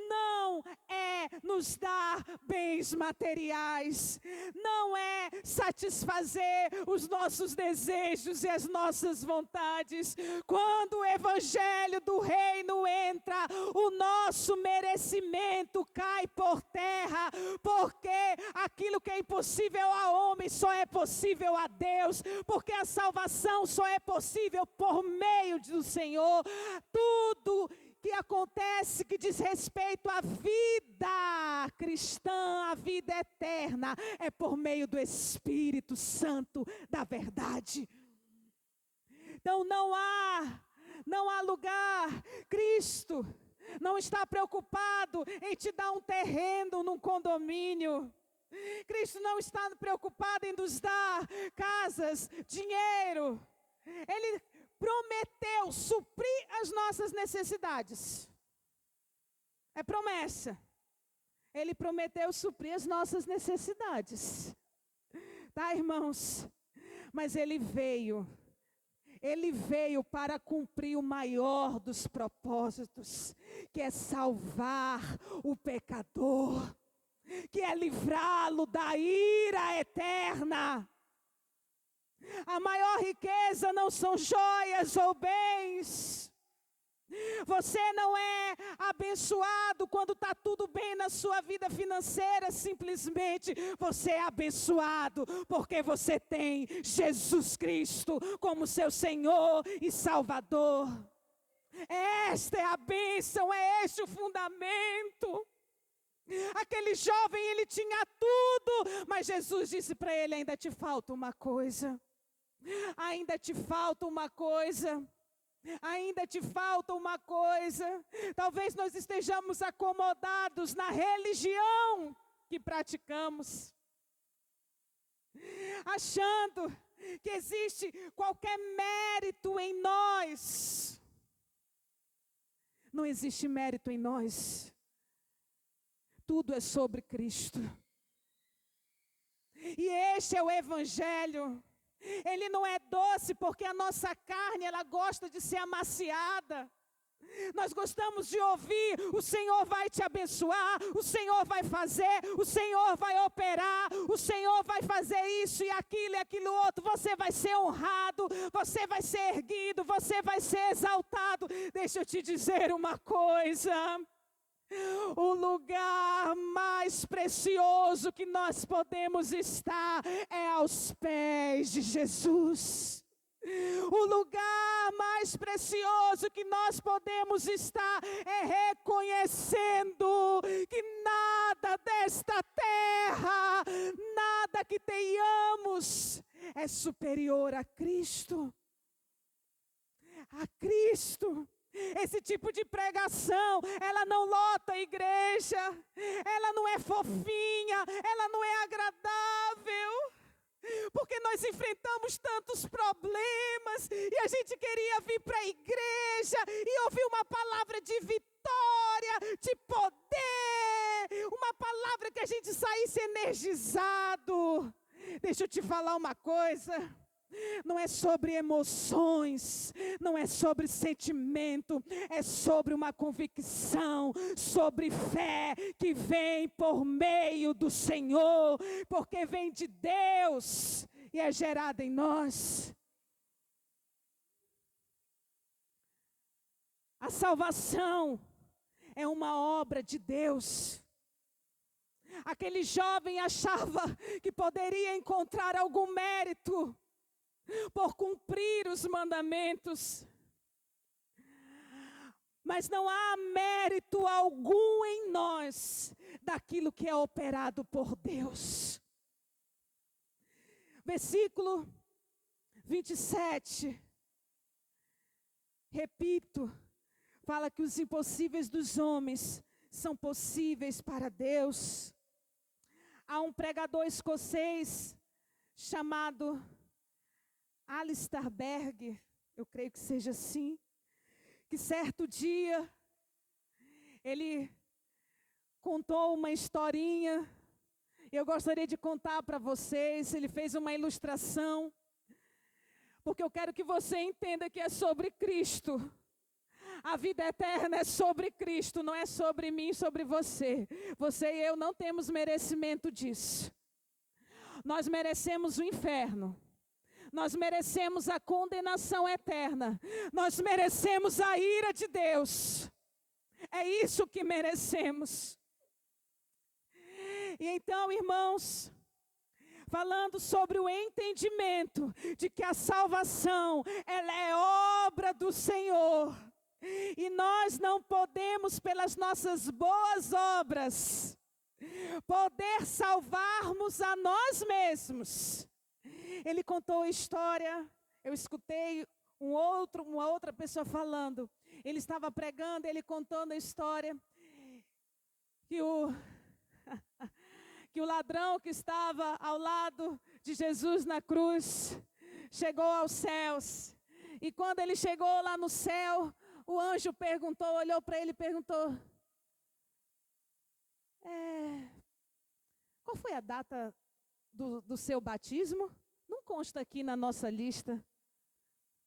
não é nos dar bens materiais, não é satisfazer os nossos desejos e as nossas vontades. Quando o evangelho do reino entra, o nosso merecimento cai por terra, porque aquilo que é impossível a homem só é possível a Deus, porque a salvação só é possível por meio do Senhor. Tudo que acontece que diz respeito à vida cristã, à vida eterna, é por meio do Espírito Santo da verdade. Então não há lugar. Cristo não está preocupado em te dar um terreno num condomínio. Cristo não está preocupado em nos dar casas, dinheiro. Ele prometeu suprir as nossas necessidades. É promessa. Ele prometeu suprir as nossas necessidades. Tá, irmãos? Mas Ele veio para cumprir o maior dos propósitos, que é salvar o pecador, que é livrá-lo da ira eterna. A maior riqueza não são joias ou bens. Você não é abençoado quando está tudo bem na sua vida financeira, simplesmente. Você é abençoado porque você tem Jesus Cristo como seu Senhor e Salvador. Esta é a bênção, é este o fundamento. Aquele jovem, ele tinha tudo, mas Jesus disse para ele: ainda te falta uma coisa. Ainda te falta uma coisa. Ainda te falta uma coisa. Talvez nós estejamos acomodados na religião que praticamos, achando que existe qualquer mérito em nós. Não existe mérito em nós. Tudo é sobre Cristo. E este é o Evangelho. Ele não é doce porque a nossa carne, ela gosta de ser amaciada. Nós gostamos de ouvir: o Senhor vai te abençoar, o Senhor vai fazer, o Senhor vai operar, o Senhor vai fazer isso e aquilo outro. Você vai ser honrado, você vai ser erguido, você vai ser exaltado. Deixa eu te dizer uma coisa. O lugar mais precioso que nós podemos estar é aos pés de Jesus. O lugar mais precioso que nós podemos estar é reconhecendo que nada desta terra, nada que tenhamos é superior a Cristo. A Cristo. Esse tipo de pregação, ela não lota a igreja, ela não é fofinha, ela não é agradável, porque nós enfrentamos tantos problemas e a gente queria vir para a igreja e ouvir uma palavra de vitória, de poder, uma palavra que a gente saísse energizado. Deixa eu te falar uma coisa. Não é sobre emoções, não é sobre sentimento, é sobre uma convicção, sobre fé que vem por meio do Senhor, porque vem de Deus e é gerada em nós. A salvação é uma obra de Deus. Aquele jovem achava que poderia encontrar algum mérito por cumprir os mandamentos, mas não há mérito algum em nós daquilo que é operado por Deus. Versículo 27, repito, fala que os impossíveis dos homens são possíveis para Deus. Há um pregador escocês chamado Alistair Begg, eu creio que seja assim, que certo dia ele contou uma historinha. Eu gostaria de contar para vocês. Ele fez uma ilustração, porque eu quero que você entenda que é sobre Cristo. A vida eterna é sobre Cristo, não é sobre mim, sobre você. Você e eu não temos merecimento disso. Nós merecemos o inferno. Nós merecemos a condenação eterna. Nós merecemos a ira de Deus. É isso que merecemos. E então, irmãos, falando sobre o entendimento de que a salvação, ela é obra do Senhor. E nós não podemos, pelas nossas boas obras, poder salvarmos a nós mesmos. Ele contou a história, eu escutei uma outra pessoa falando. Ele estava pregando, ele contando a história que o ladrão que estava ao lado de Jesus na cruz chegou aos céus. E quando ele chegou lá no céu, o anjo perguntou, olhou para ele e perguntou: qual foi a data do seu batismo? Não consta aqui na nossa lista.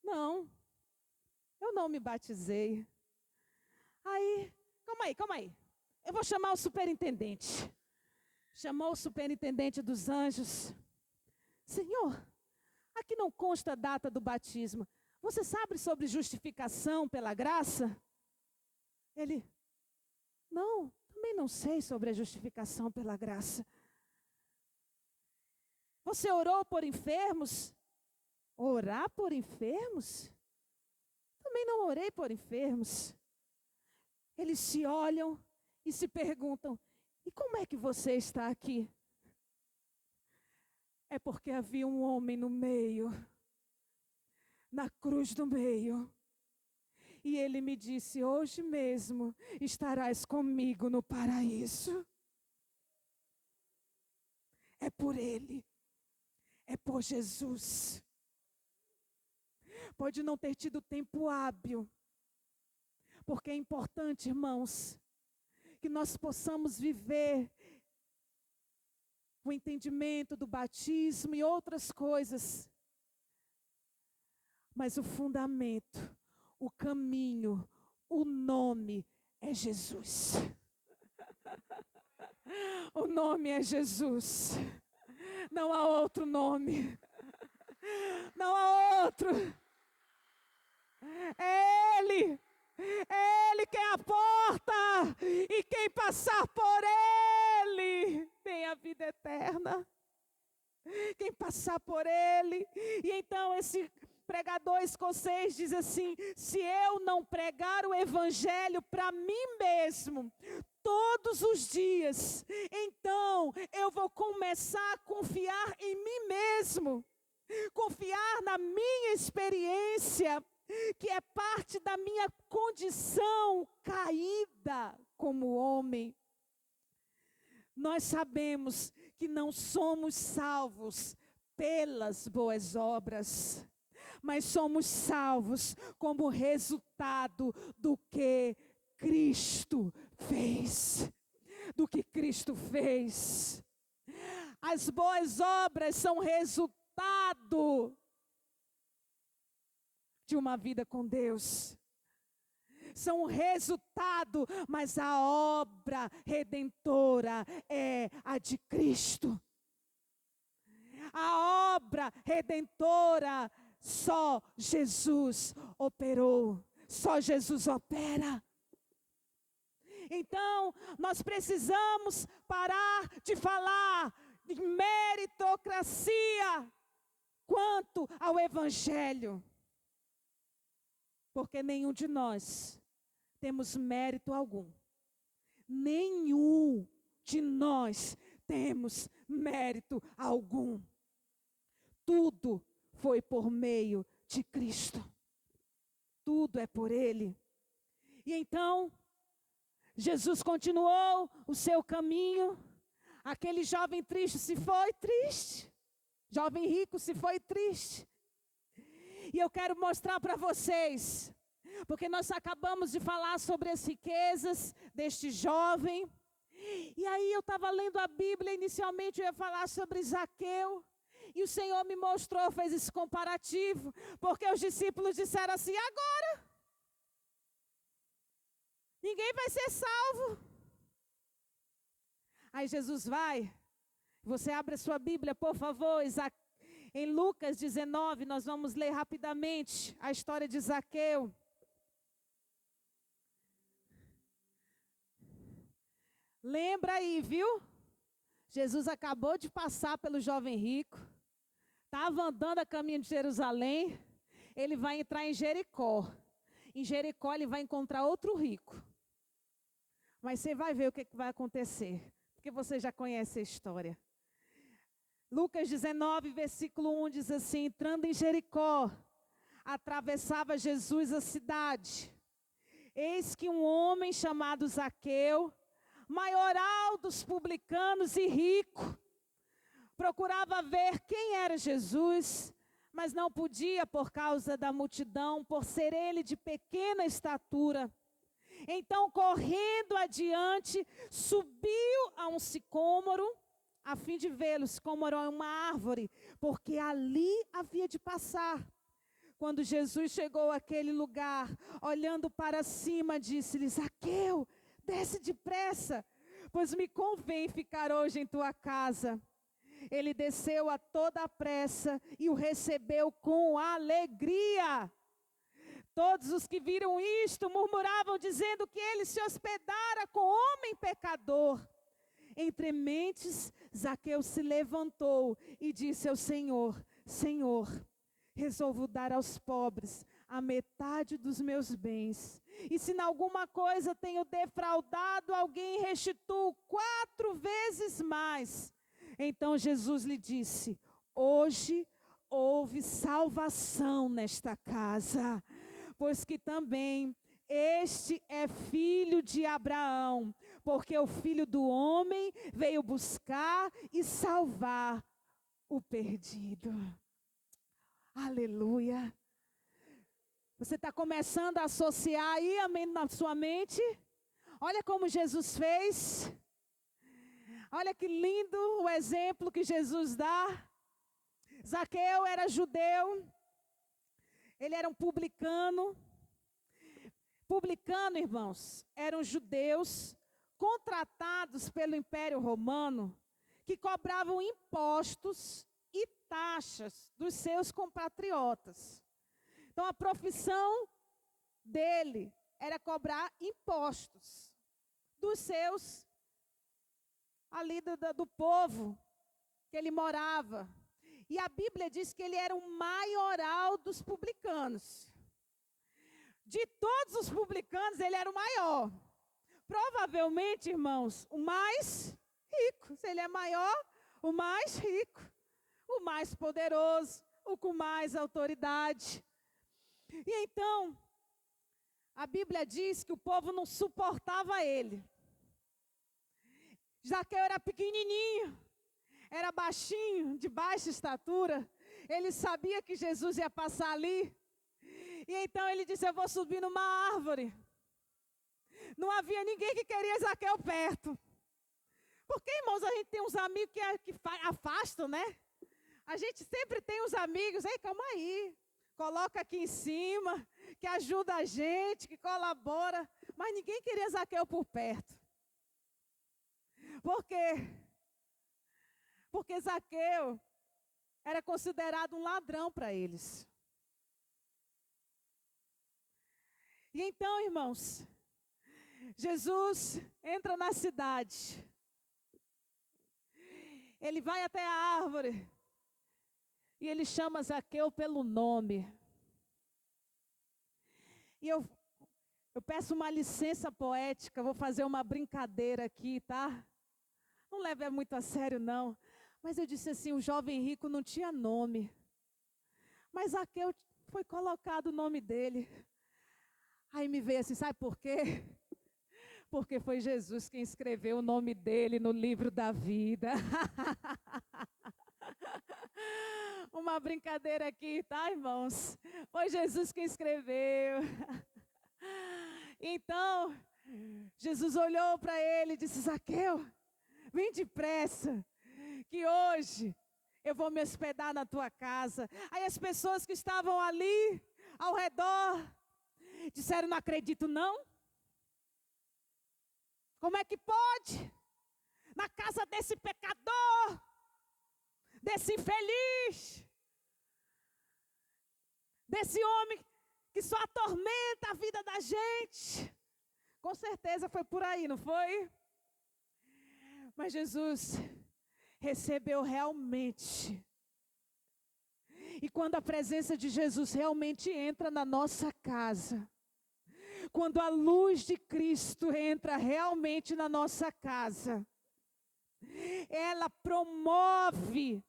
Não, eu não me batizei. Aí, calma aí. Eu vou chamar o superintendente. Chamou o superintendente dos anjos. Senhor, aqui não consta a data do batismo. Você sabe sobre justificação pela graça? Ele, não, também não sei sobre a justificação pela graça. Você orou por enfermos? Orar por enfermos? Também não orei por enfermos. Eles se olham e se perguntam: e como é que você está aqui? É porque havia um homem no meio, na cruz do meio. E ele me disse: hoje mesmo estarás comigo no paraíso. É por ele. É por Jesus. Pode não ter tido tempo hábil, porque é importante, irmãos, que nós possamos viver o entendimento do batismo e outras coisas. Mas o fundamento, o caminho, o nome é Jesus. O nome é Jesus. Não há outro nome. Não há outro. É Ele. É Ele quem é a porta. E quem passar por Ele tem a vida eterna. Quem passar por Ele. E então esse pregador escocês diz assim: se eu não pregar o evangelho para mim mesmo todos os dias, então eu vou começar a confiar em mim mesmo, confiar na minha experiência, que é parte da minha condição caída como homem. Nós sabemos que não somos salvos pelas boas obras, mas somos salvos como resultado do que Cristo fez. Do que Cristo fez. As boas obras são resultado de uma vida com Deus. São um resultado, mas a obra redentora é a de Cristo. A obra redentora só Jesus operou, só Jesus opera. Então, nós precisamos parar de falar de meritocracia quanto ao Evangelho. Porque nenhum de nós temos mérito algum. Nenhum de nós temos mérito algum. Tudo foi por meio de Cristo. Tudo é por Ele. E então, Jesus continuou o seu caminho. Aquele jovem triste se foi triste. Jovem rico se foi triste. E eu quero mostrar para vocês, porque nós acabamos de falar sobre as riquezas deste jovem. E aí eu estava lendo a Bíblia, inicialmente eu ia falar sobre Zaqueu. E o Senhor me mostrou, fez esse comparativo, porque os discípulos disseram assim: agora ninguém vai ser salvo. Aí Jesus vai, você abre a sua Bíblia, por favor, em Lucas 19, nós vamos ler rapidamente a história de Zaqueu. Lembra aí, viu? Jesus acabou de passar pelo jovem rico, estava andando a caminho de Jerusalém, ele vai entrar em Jericó. Em Jericó ele vai encontrar outro rico. Mas você vai ver o que vai acontecer, porque você já conhece a história. Lucas 19, versículo 1 diz assim: entrando em Jericó, atravessava Jesus a cidade. Eis que um homem chamado Zaqueu, maioral dos publicanos e rico, procurava ver quem era Jesus, mas não podia por causa da multidão, por ser ele de pequena estatura. Então, correndo adiante, subiu a um sicômoro, a fim de vê-lo. Sicômoro é uma árvore, porque ali havia de passar. Quando Jesus chegou àquele lugar, olhando para cima, disse-lhe: Zaqueu, desce depressa, pois me convém ficar hoje em tua casa. Ele desceu a toda a pressa e o recebeu com alegria. Todos os que viram isto murmuravam, dizendo que ele se hospedara com homem pecador. Entre mentes, Zaqueu se levantou e disse ao Senhor: Senhor, resolvo dar aos pobres a metade dos meus bens. E se em alguma coisa tenho defraudado alguém, restituo 4 vezes mais. Então Jesus lhe disse: hoje houve salvação nesta casa, pois que também este é filho de Abraão, porque o Filho do Homem veio buscar e salvar o perdido. Aleluia. Você está começando a associar aí, amém, na sua mente? Olha como Jesus fez. Olha que lindo o exemplo que Jesus dá. Zaqueu era judeu. Ele era um publicano. Publicano, irmãos, eram judeus contratados pelo Império Romano, que cobravam impostos e taxas dos seus compatriotas. Então, a profissão dele era cobrar impostos dos seus, ali do povo que ele morava. E a Bíblia diz que ele era o maioral dos publicanos. De todos os publicanos, ele era o maior. Provavelmente, irmãos, o mais rico. Se ele é maior, o mais rico. O mais poderoso, o com mais autoridade. E então, a Bíblia diz que o povo não suportava ele. Zaqueu era pequenininho, era baixinho, de baixa estatura. Ele sabia que Jesus ia passar ali. E então ele disse: eu vou subir numa árvore. Não havia ninguém que queria Zaqueu perto. Porque, irmãos, a gente tem uns amigos que afastam, né? A gente sempre tem uns amigos: ei, calma aí. Coloca aqui em cima, que ajuda a gente, que colabora. Mas ninguém queria Zaqueu por perto. Por quê? Porque Zaqueu era considerado um ladrão para eles. E então, irmãos, Jesus entra na cidade. Ele vai até a árvore. E ele chama Zaqueu pelo nome. E eu peço uma licença poética, vou fazer uma brincadeira aqui, tá? Não leve muito a sério, não. Mas eu disse assim: o jovem rico não tinha nome. Mas Zaqueu foi colocado o nome dele. Aí me veio assim, sabe por quê? Porque foi Jesus quem escreveu o nome dele no livro da vida. Uma brincadeira aqui, tá, irmãos? Foi Jesus quem escreveu. Então, Jesus olhou para ele e disse: Zaqueu, vem depressa, que hoje eu vou me hospedar na tua casa. Aí as pessoas que estavam ali, ao redor, disseram: não acredito não. Como é que pode? Na casa desse pecador, desse infeliz, desse homem que só atormenta a vida da gente. Com certeza foi por aí, não foi? Mas Jesus recebeu realmente. E quando a presença de Jesus realmente entra na nossa casa, quando a luz de Cristo entra realmente na nossa casa, ela promove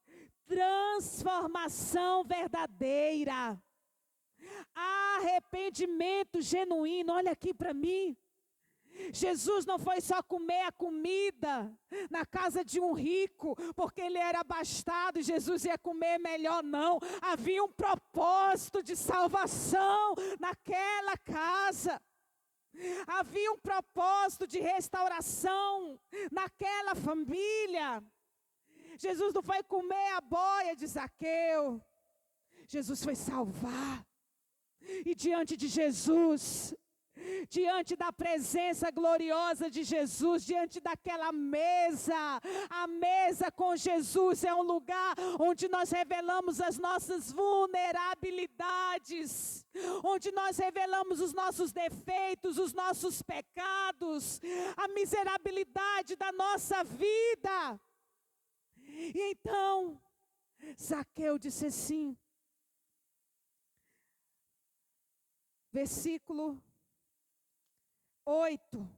transformação verdadeira, arrependimento genuíno. Olha aqui para mim. Jesus não foi só comer a comida na casa de um rico, porque ele era abastado e Jesus ia comer melhor, não. Havia um propósito de salvação naquela casa. Havia um propósito de restauração naquela família. Jesus não foi comer a boia de Zaqueu. Jesus foi salvar. E diante de Jesus, diante da presença gloriosa de Jesus, diante daquela mesa, a mesa com Jesus é um lugar onde nós revelamos as nossas vulnerabilidades, onde nós revelamos os nossos defeitos, os nossos pecados, a miserabilidade da nossa vida. E então, Zaqueu disse assim, versículo 8.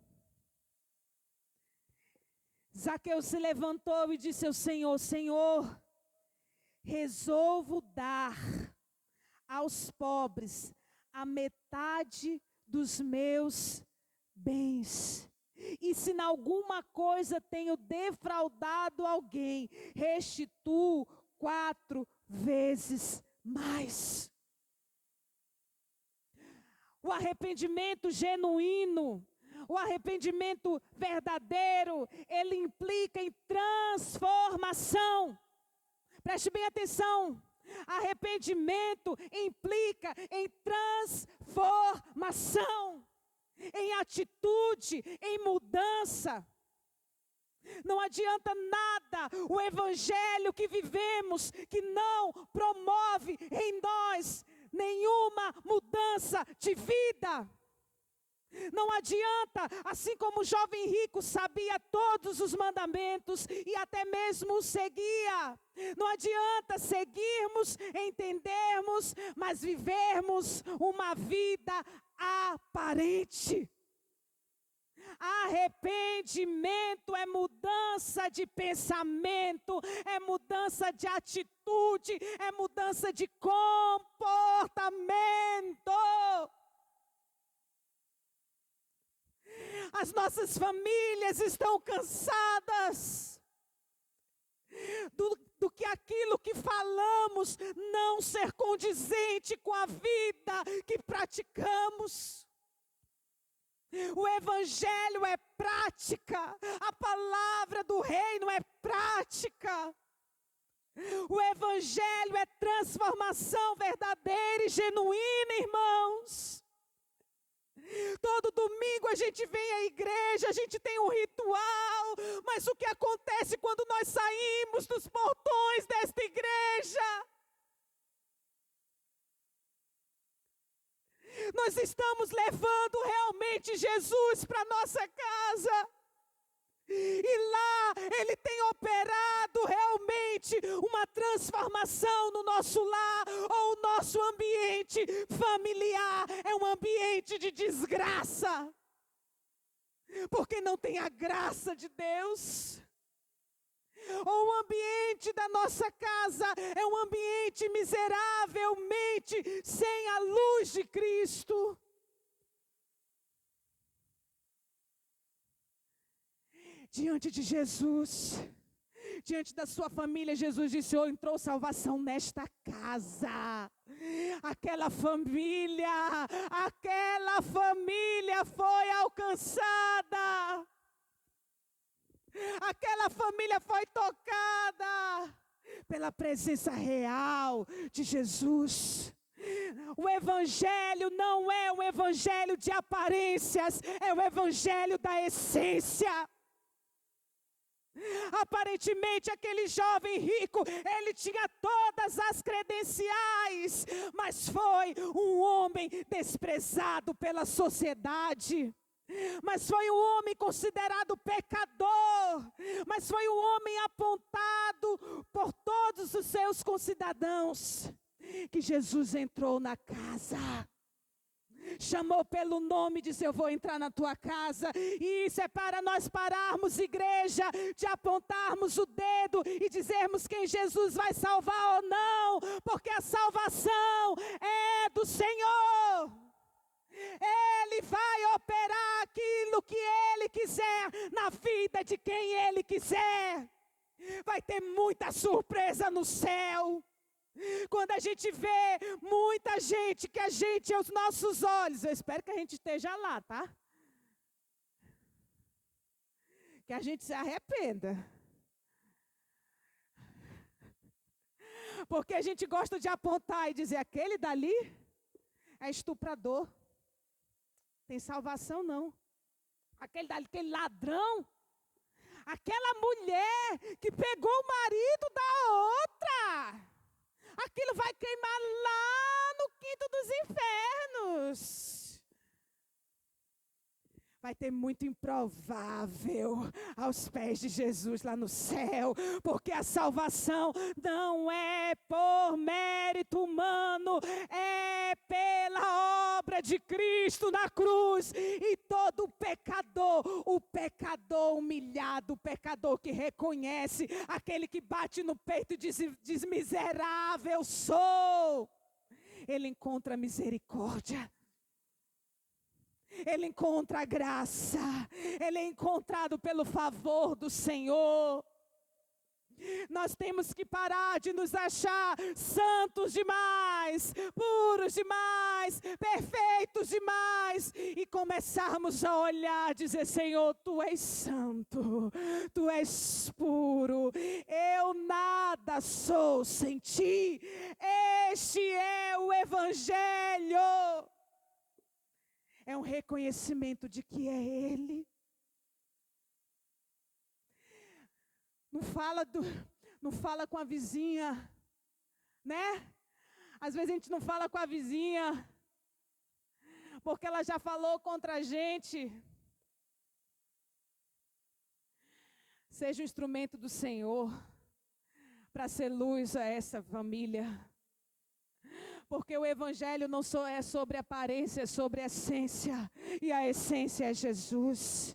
Zaqueu se levantou e disse ao Senhor: Senhor, resolvo dar aos pobres a metade dos meus bens. E se em alguma coisa tenho defraudado alguém, restituo 4 vezes mais. O arrependimento genuíno, o arrependimento verdadeiro, ele implica em transformação. Preste bem atenção. Arrependimento implica em transformação, em atitude, em mudança. Não adianta nada o evangelho que vivemos, que não promove em nós nenhuma mudança de vida. Não adianta, assim como o jovem rico sabia todos os mandamentos e até mesmo os seguia. Não adianta seguirmos, entendermos, mas vivermos uma vida aparente. Arrependimento é mudança de pensamento, é mudança de atitude, é mudança de comportamento. As nossas famílias estão cansadas do que aquilo que falamos não ser condizente com a vida que praticamos. O evangelho é prática, a palavra do reino é prática. O evangelho é transformação verdadeira e genuína, irmãos. Todo domingo a gente vem à igreja, a gente tem um ritual, mas o que acontece quando nós saímos dos portões desta igreja? Nós estamos levando realmente Jesus para nossa casa. E lá Ele tem operado realmente uma transformação no nosso lar, ou o nosso ambiente familiar é um ambiente de desgraça, porque não tem a graça de Deus. Ou o ambiente da nossa casa é um ambiente miseravelmente sem a luz de Cristo. diante de Jesus, diante da sua família, Jesus disse: oh, entrou salvação nesta casa. Aquela família foi alcançada. Aquela família foi tocada pela presença real de Jesus. O evangelho não é um evangelho de aparências, é o evangelho da essência. Aparentemente aquele jovem rico, ele tinha todas as credenciais, mas foi um homem desprezado pela sociedade. Mas foi um homem considerado pecador, mas foi um homem apontado por todos os seus concidadãos, que Jesus entrou na casa, chamou pelo nome e disse: eu vou entrar na tua casa. E isso é para nós pararmos, igreja, de apontarmos o dedo e dizermos quem Jesus vai salvar ou não, porque a salvação é do Senhor. Ele vai operar aquilo que Ele quiser na vida de quem Ele quiser. Vai ter muita surpresa no céu. Quando a gente vê muita gente que a gente, aos nossos olhos, eu espero que a gente esteja lá, tá? Que a gente se arrependa. Porque a gente gosta de apontar e dizer: aquele dali é estuprador. Tem salvação não. Aquele ladrão, aquela mulher que pegou o marido da outra, aquilo vai queimar lá no quinto dos infernos. Vai ter muito improvável aos pés de Jesus lá no céu, porque a salvação não é por mérito humano, é pela obra de Cristo na cruz. E todo pecador, o pecador humilhado, o pecador que reconhece, aquele que bate no peito e diz miserável sou, ele encontra misericórdia. Ele encontra a graça, ele é encontrado pelo favor do Senhor. Nós temos que parar de nos achar santos demais, puros demais, perfeitos demais, e começarmos a olhar, dizer: Senhor, Tu és santo, Tu és puro, eu nada sou sem Ti. Este é o Evangelho. É um reconhecimento de que é Ele. Não fala com a vizinha, né? Às vezes a gente não fala com a vizinha, porque ela já falou contra a gente. Seja um instrumento do Senhor, para ser luz a essa família. Porque o evangelho não só é sobre aparência, é sobre essência. E a essência é Jesus.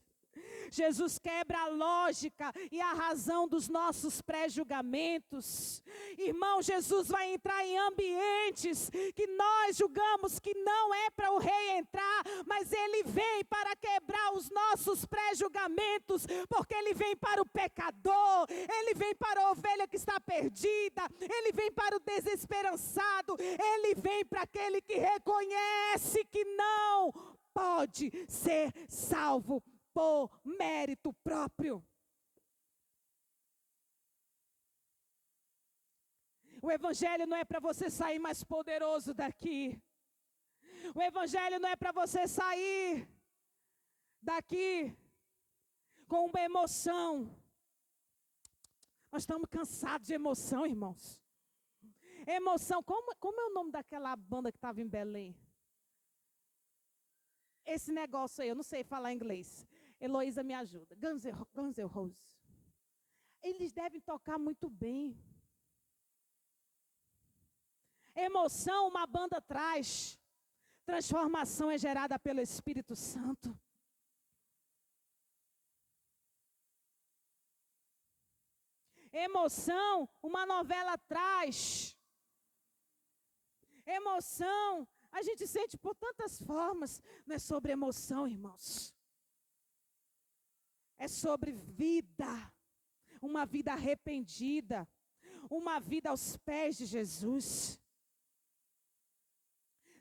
Jesus quebra a lógica e a razão dos nossos pré-julgamentos. Irmão, Jesus vai entrar em ambientes que nós julgamos que não é para o rei entrar, mas Ele vem para quebrar os nossos pré-julgamentos, porque Ele vem para o pecador, Ele vem para a ovelha que está perdida, Ele vem para o desesperançado, Ele vem para aquele que reconhece que não pode ser salvo por mérito próprio. O evangelho não é para você sair mais poderoso daqui. O evangelho não é para você sair daqui com uma emoção. Nós estamos cansados de emoção, irmãos. Emoção, como é o nome daquela banda que estava em Belém? Esse negócio aí, eu não sei falar inglês. Heloísa me ajuda. Guns N' Roses. Eles devem tocar muito bem. Emoção, uma banda traz. Transformação é gerada pelo Espírito Santo. Emoção, uma novela traz. Emoção, a gente sente por tantas formas. Não é sobre emoção, irmãos. é sobre vida, uma vida arrependida, uma vida aos pés de Jesus.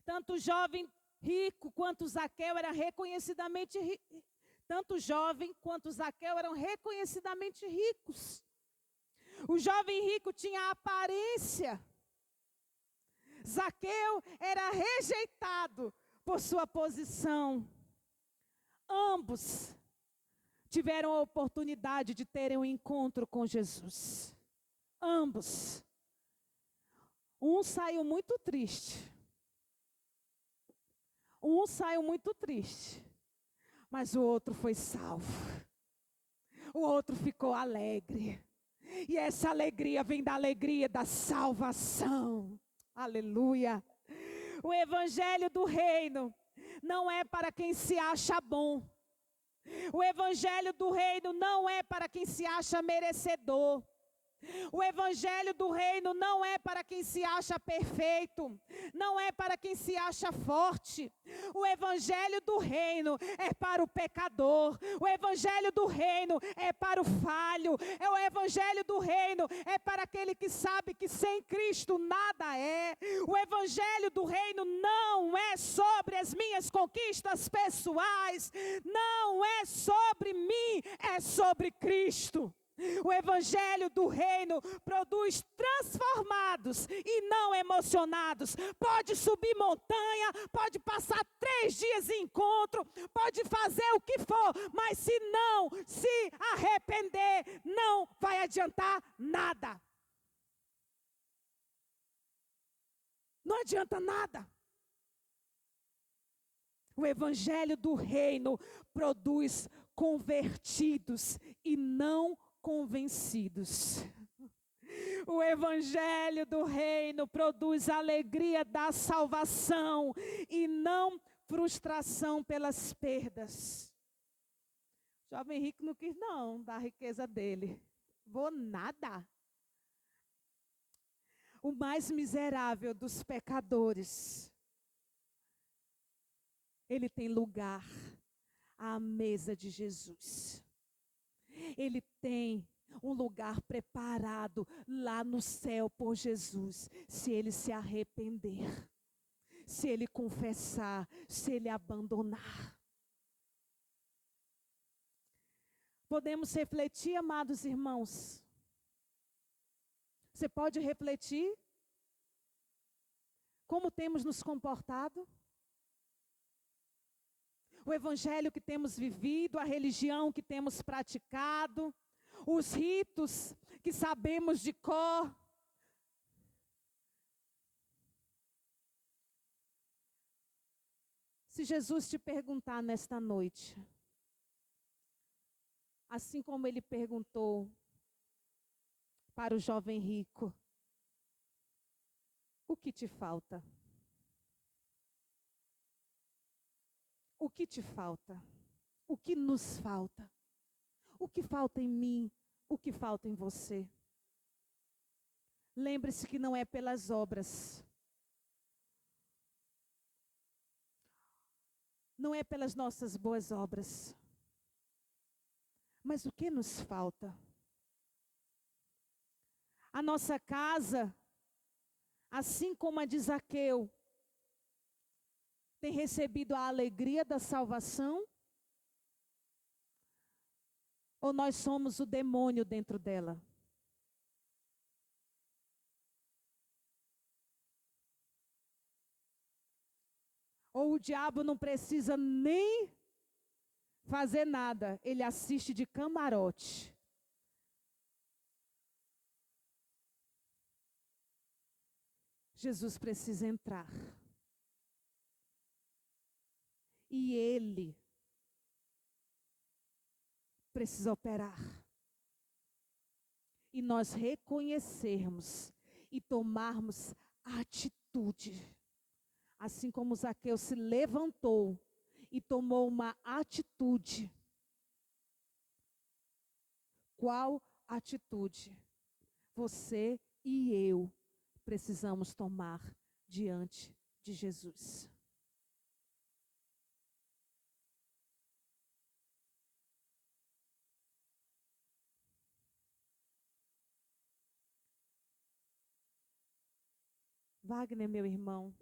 Tanto o jovem rico quanto Zaqueu eram reconhecidamente tanto jovem quanto Zaqueu eram reconhecidamente ricos. O jovem rico tinha a aparência. Zaqueu era rejeitado por sua posição. Ambos tiveram a oportunidade de terem um encontro com Jesus. Ambos. Um saiu muito triste. Mas o outro foi salvo. O outro ficou alegre. E essa alegria vem da alegria da salvação. Aleluia. O evangelho do reino não é para quem se acha bom. O evangelho do reino não é para quem se acha merecedor. O evangelho do reino não é para quem se acha perfeito, não é para quem se acha forte. O evangelho do reino é para o pecador. O evangelho do reino é para o falho. O evangelho do reino é para aquele que sabe que sem Cristo nada é. O evangelho do reino não é sobre as minhas conquistas pessoais, não é sobre mim, é sobre Cristo. O evangelho do reino produz transformados e não emocionados. Pode subir montanha, pode passar 3 dias em encontro, pode fazer o que for, mas se não se arrepender, não vai adiantar nada. Não adianta nada. O evangelho do reino produz convertidos e não convencidos. O evangelho do reino produz alegria da salvação e não frustração pelas perdas. O jovem rico não quis não da riqueza dele. Vou nada. O mais miserável dos pecadores, ele tem lugar à mesa de Jesus. Ele tem um lugar preparado lá no céu por Jesus, se ele se arrepender, se ele confessar, se ele abandonar. Podemos refletir, amados irmãos? Você pode refletir? Como temos nos comportado? O evangelho que temos vivido, a religião que temos praticado, os ritos que sabemos de cor. Se Jesus te perguntar nesta noite, assim como ele perguntou para o jovem rico, o que te falta? O que te falta? O que nos falta? O que falta em mim? O que falta em você? Lembre-se que não é pelas obras. Não é pelas nossas boas obras. Mas o que nos falta? A nossa casa, assim como a de Zaqueu, tem recebido a alegria da salvação? Ou nós somos o demônio dentro dela? Ou o diabo não precisa nem fazer nada, ele assiste de camarote. Jesus precisa entrar. E ele precisa operar. E nós reconhecermos e tomarmos atitude. Assim como Zaqueu se levantou e tomou uma atitude. Qual atitude você e eu precisamos tomar diante de Jesus? Wagner, meu irmão,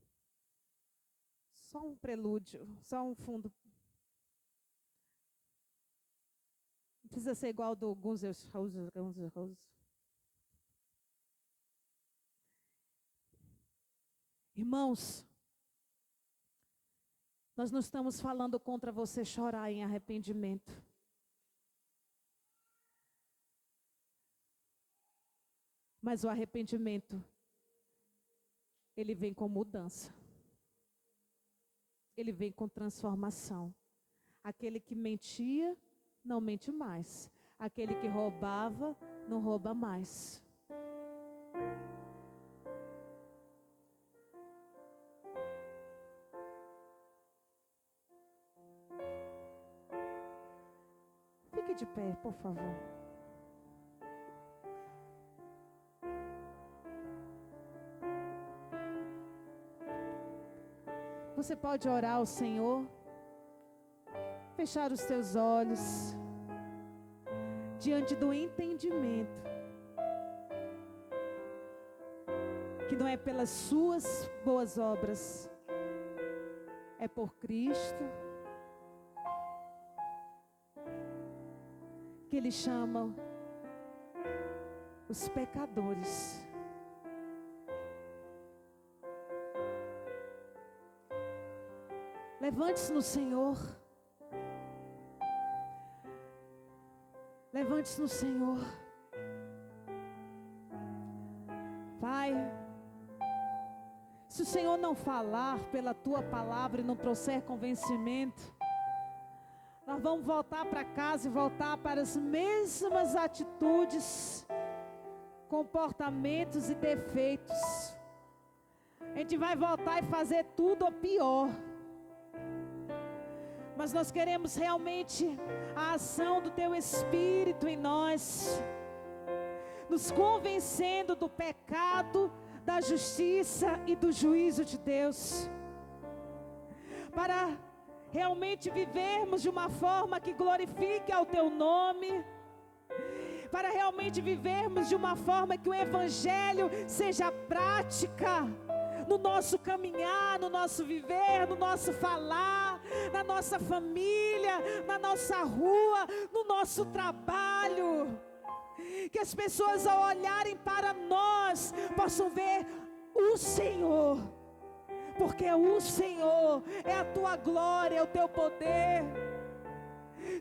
só um prelúdio, só um fundo. Não precisa ser igual ao do Guns N' Roses. Irmãos, nós não estamos falando contra você chorar em arrependimento. Mas o arrependimento, ele vem com mudança. Ele vem com transformação. Aquele que mentia, não mente mais. Aquele que roubava, não rouba mais. Fique de pé, por favor. Você pode orar ao Senhor, fechar os teus olhos, diante do entendimento, que não é pelas suas boas obras, é por Cristo, que Ele chama os pecadores. Levante-se no Senhor. Levante-se no Senhor. Pai, se o Senhor não falar pela Tua palavra e não trouxer convencimento, nós vamos voltar para casa e voltar para as mesmas atitudes, comportamentos e defeitos. A gente vai voltar e fazer tudo ou pior. Mas nós queremos realmente a ação do Teu Espírito em nós, nos convencendo do pecado, da justiça e do juízo de Deus, para realmente vivermos de uma forma que glorifique ao Teu nome, para realmente vivermos de uma forma que o Evangelho seja prática no nosso caminhar, no nosso viver, no nosso falar, na nossa família, na nossa rua, no nosso trabalho. Que as pessoas, ao olharem para nós, possam ver o Senhor, porque o Senhor é a Tua glória, é o Teu poder.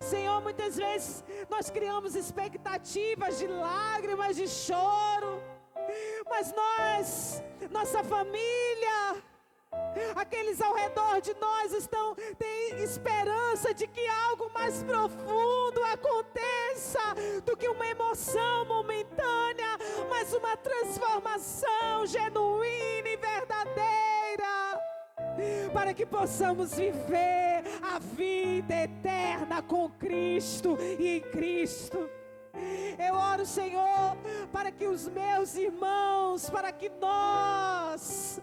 Senhor, muitas vezes nós criamos expectativas de lágrimas, de choro, mas nossa família, aqueles ao redor de nós têm esperança de que algo mais profundo aconteça do que uma emoção momentânea, mas uma transformação genuína e verdadeira, para que possamos viver a vida eterna com Cristo e em Cristo. Eu oro, Senhor, para que os meus irmãos, para que nós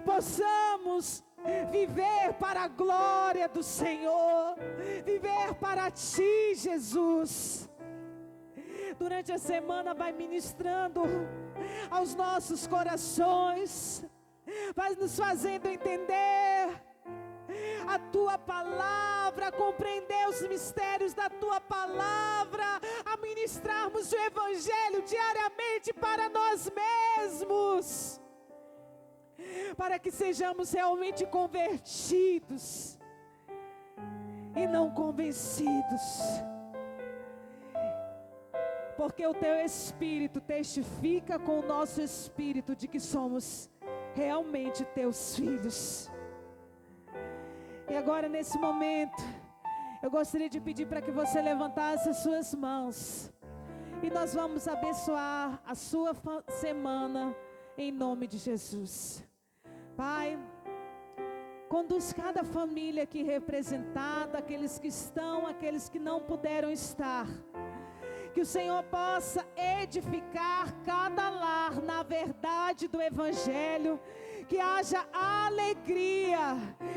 possamos viver para a glória do Senhor, viver para Ti, Jesus. Durante a semana vai ministrando aos nossos corações, vai nos fazendo entender a Tua palavra, compreender os mistérios da Tua palavra, a ministrarmos o Evangelho diariamente para nós mesmos, para que sejamos realmente convertidos e não convencidos, porque o Teu Espírito testifica com o nosso espírito de que somos realmente Teus filhos. E agora, nesse momento, eu gostaria de pedir para que você levantasse as suas mãos, e nós vamos abençoar a sua semana em nome de Jesus. Pai, conduz cada família aqui representada, aqueles que estão, aqueles que não puderam estar. Que o Senhor possa edificar cada lar na verdade do Evangelho, que haja alegria,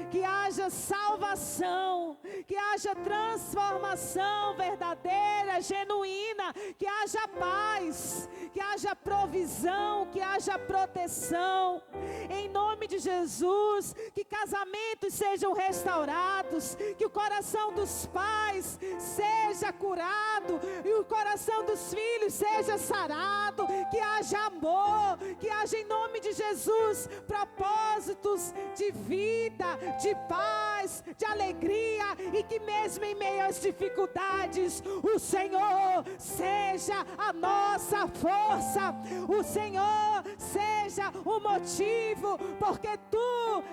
que haja salvação, que haja transformação verdadeira, genuína, que haja paz, que haja provisão, que haja proteção. Em nome de Jesus, que casamentos sejam restaurados, que o coração dos pais seja curado e o coração dos filhos seja sarado, que haja amor, que haja em nome de Jesus propósitos de vida, de paz, de alegria, e que mesmo em meio às dificuldades, o Senhor seja a nossa força, o Senhor seja o motivo, porque Tu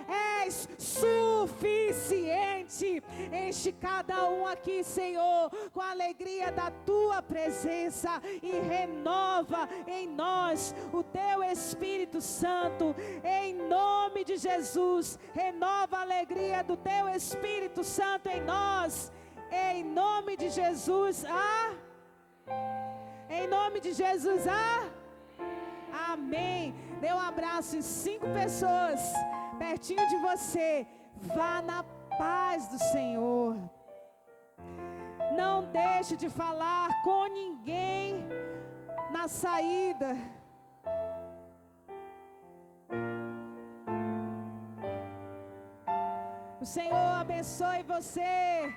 és suficiente. Enche cada um aqui, Senhor, com a alegria da Tua presença e renova em nós o Teu Espírito Santo, em nome de Jesus. Renova a alegria do Teu Espírito Santo em nós, em nome de Jesus. Em nome de Jesus. Amém. Dê um abraço em 5 pessoas pertinho de você. Vá na paz do Senhor. Não deixe de falar com ninguém na saída. O Senhor abençoe você.